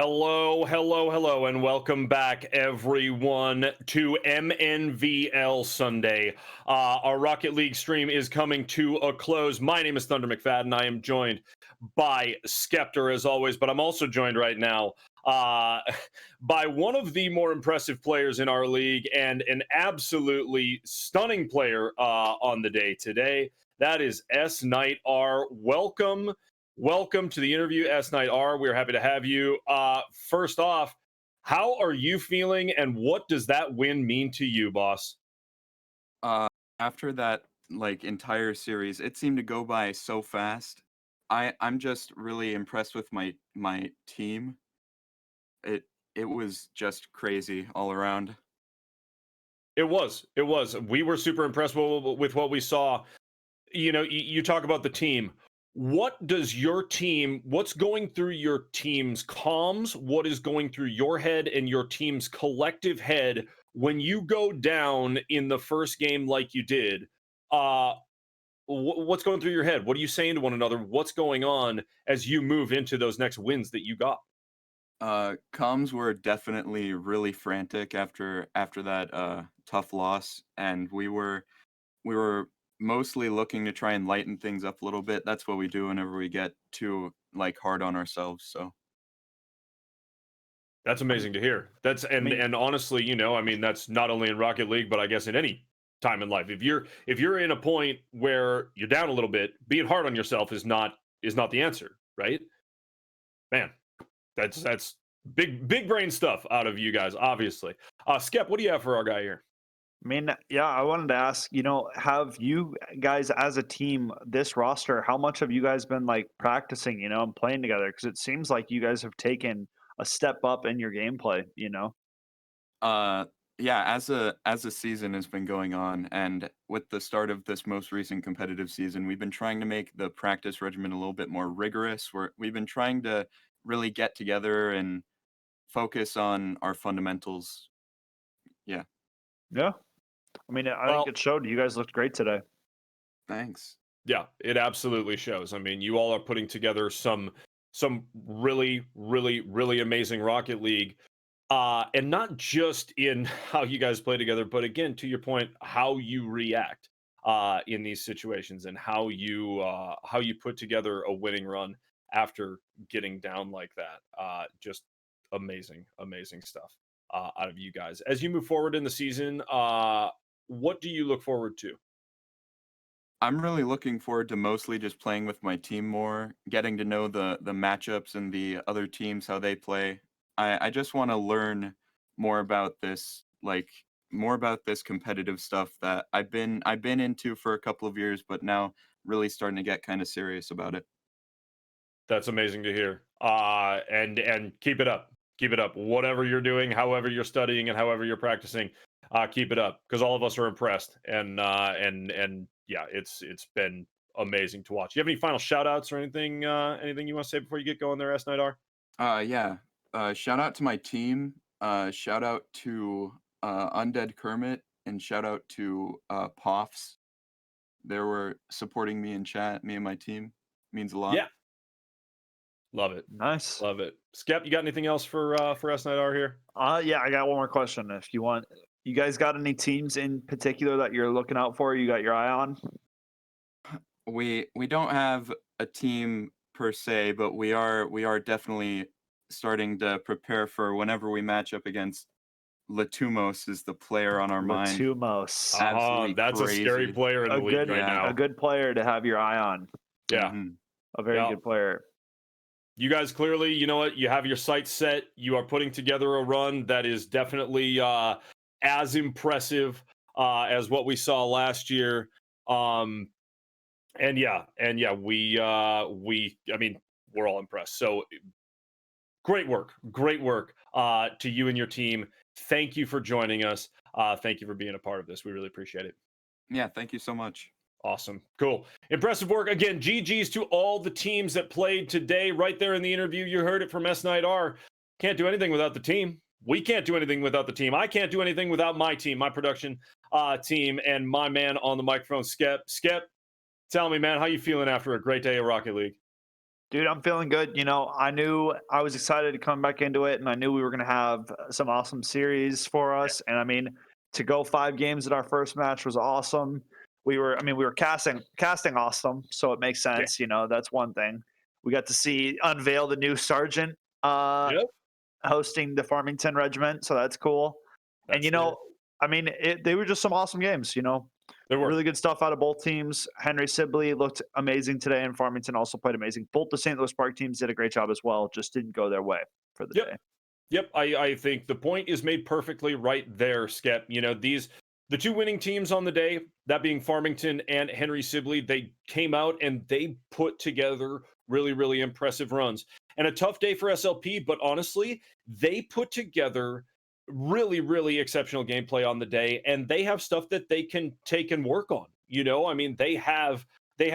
Hello, hello, hello, and welcome back, everyone, to MNVL Sunday. Our Rocket League stream is coming to a close. My name is Thunder McFadden. I am joined by Skeptor, as always, but I'm also joined right now by one of the more impressive players in our league and an absolutely stunning player on the day today. That is S Knight R. Welcome to the interview, S Knight R. We're happy to have you. First off, how are you feeling, and what does that win mean to you, boss? Uh, After that entire series, it seemed to go by so fast. I'm just really impressed with my team. It it was just crazy all around. It was. It was. We were super impressed with what we saw. You know, you talk about the team. What's going through your team's comms? What is going through your head and your team's collective head when you go down in the first game like you did? Uh, what's going through your head? What are you saying to one another? What's going on as you move into those next wins that you got? Comms were definitely really frantic after that tough loss, and we were mostly looking to try and lighten things up a little bit. That's what we do whenever we get too hard on ourselves. So That's amazing to hear. That's I mean, and honestly, I mean, that's not only in Rocket League, but I guess in any time in life. If you're in a point where you're down a little bit, being hard on yourself is not the answer, right? Man, that's big brain stuff out of you guys, obviously. Skep, what do you have for our guy here? I mean, yeah, I wanted to ask, have you guys as a team, this roster, how much have you guys been like practicing, and playing together? Because it seems like you guys have taken a step up in your gameplay. Uh, yeah, as a season has been going on, and with the start of this most recent competitive season, we've been trying to make the practice regimen a little bit more rigorous. We've been trying to really get together and focus on our fundamentals. Yeah, Yeah. I mean, I think Well, it showed. You guys looked great today. thanks. yeah, it absolutely shows. I mean, you all are putting together some really, really, really amazing Rocket League. And not just in how you guys play together, but again, to your point, how you react in these situations and how you put together a winning run after getting down like that. Just amazing, amazing stuff out of you guys. As you move forward in the season, what do you look forward to? I'm really looking forward to mostly just playing with my team more, getting to know the matchups and the other teams how they play. I just want to learn more about this more about this competitive stuff that I've been into for a couple of years, but now really starting to get kind of serious about it. That's amazing to hear. And keep it up. Keep it up. Whatever you're doing, however you're studying, and however you're practicing, keep it up because all of us are impressed. And yeah, it's been amazing to watch. You have any final shout outs or anything you want to say before you get going there, S Night R? Yeah. Shout out to my team. Shout out to Undead Kermit and shout out to Poffs. They were supporting me in chat, me and my team. Means a lot. Yeah, love it, Nice. love it. Skep, you got anything else for S Night R here? Yeah, I got one more question. If you want, you guys got any teams in particular that you're looking out for? You got your eye on? We don't have a team per se, but we are definitely starting to prepare for whenever we match up against Latumos is the player on our mind. Latumos, Absolutely That's a scary crazy. player in a the league good right Yeah. a now. good player to have your eye on. Yeah, hmm A very yeah. good player. You guys clearly, you know what, you have your sights set. You are putting together a run that is definitely as impressive as what we saw last year. Um, and yeah, we, I mean, we're all impressed. So great work to you and your team. Thank you for joining us. Thank you for being a part of this. We really appreciate it. Yeah, thank you so much. Awesome. Cool. Impressive work. Again, GG's to all the teams that played today. Right there in the interview, you heard it from S Night R. Can't do anything without the team. We can't do anything without the team. I can't do anything without my team, my production team, and my man on the microphone, Skep. Skep, tell me, man, how you feeling after a great day of Rocket League? Dude, I'm feeling good. You know, I knew I was excited to come back into it, and I knew we were going to have some awesome series for us. And I mean, to go 5 games at our first match was awesome. We were casting awesome, so it makes Yeah. sense. You know, that's one thing. We got to see unveil the new sergeant Yep. hosting the Farmington Regiment, so that's cool. And That's you it. know, I mean, they were just some awesome games. You know, There were. really good stuff out of both teams. Henry Sibley looked amazing today, and Farmington also played amazing. Both the St. Louis Park teams did a great job as well, just didn't go their way for the Yep. day. Yep, I think the point is made perfectly right there, Skep. You know, the two winning teams on the day, that being Farmington and Henry Sibley, they came out and they put together really, really impressive runs. And a tough day for SLP, but honestly, they put together really, really exceptional gameplay on the day, and they have stuff that they can take and work on. You know, I mean, they have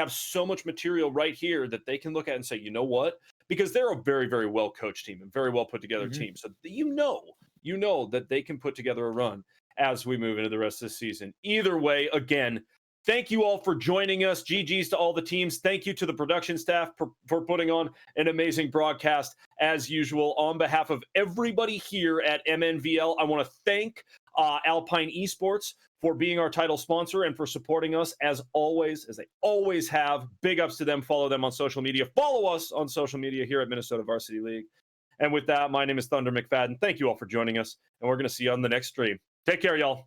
so much material right here that they can look at and say, you know what? Because they're a very, very well coached team and very well put together Mhm. team. So you know that they can put together a run as we move into the rest of the season. Either way, again, thank you all for joining us. GG's to all the teams. Thank you to the production staff for putting on an amazing broadcast as usual. On behalf of everybody here at MNVL, I want to thank Alpine Esports for being our title sponsor and for supporting us as always, as they always have. Big ups to them. Follow them on social media. Follow us on social media here at Minnesota Varsity League. And with that, my name is Thunder McFadden. Thank you all for joining us, and we're going to see you on the next stream. Take care, y'all.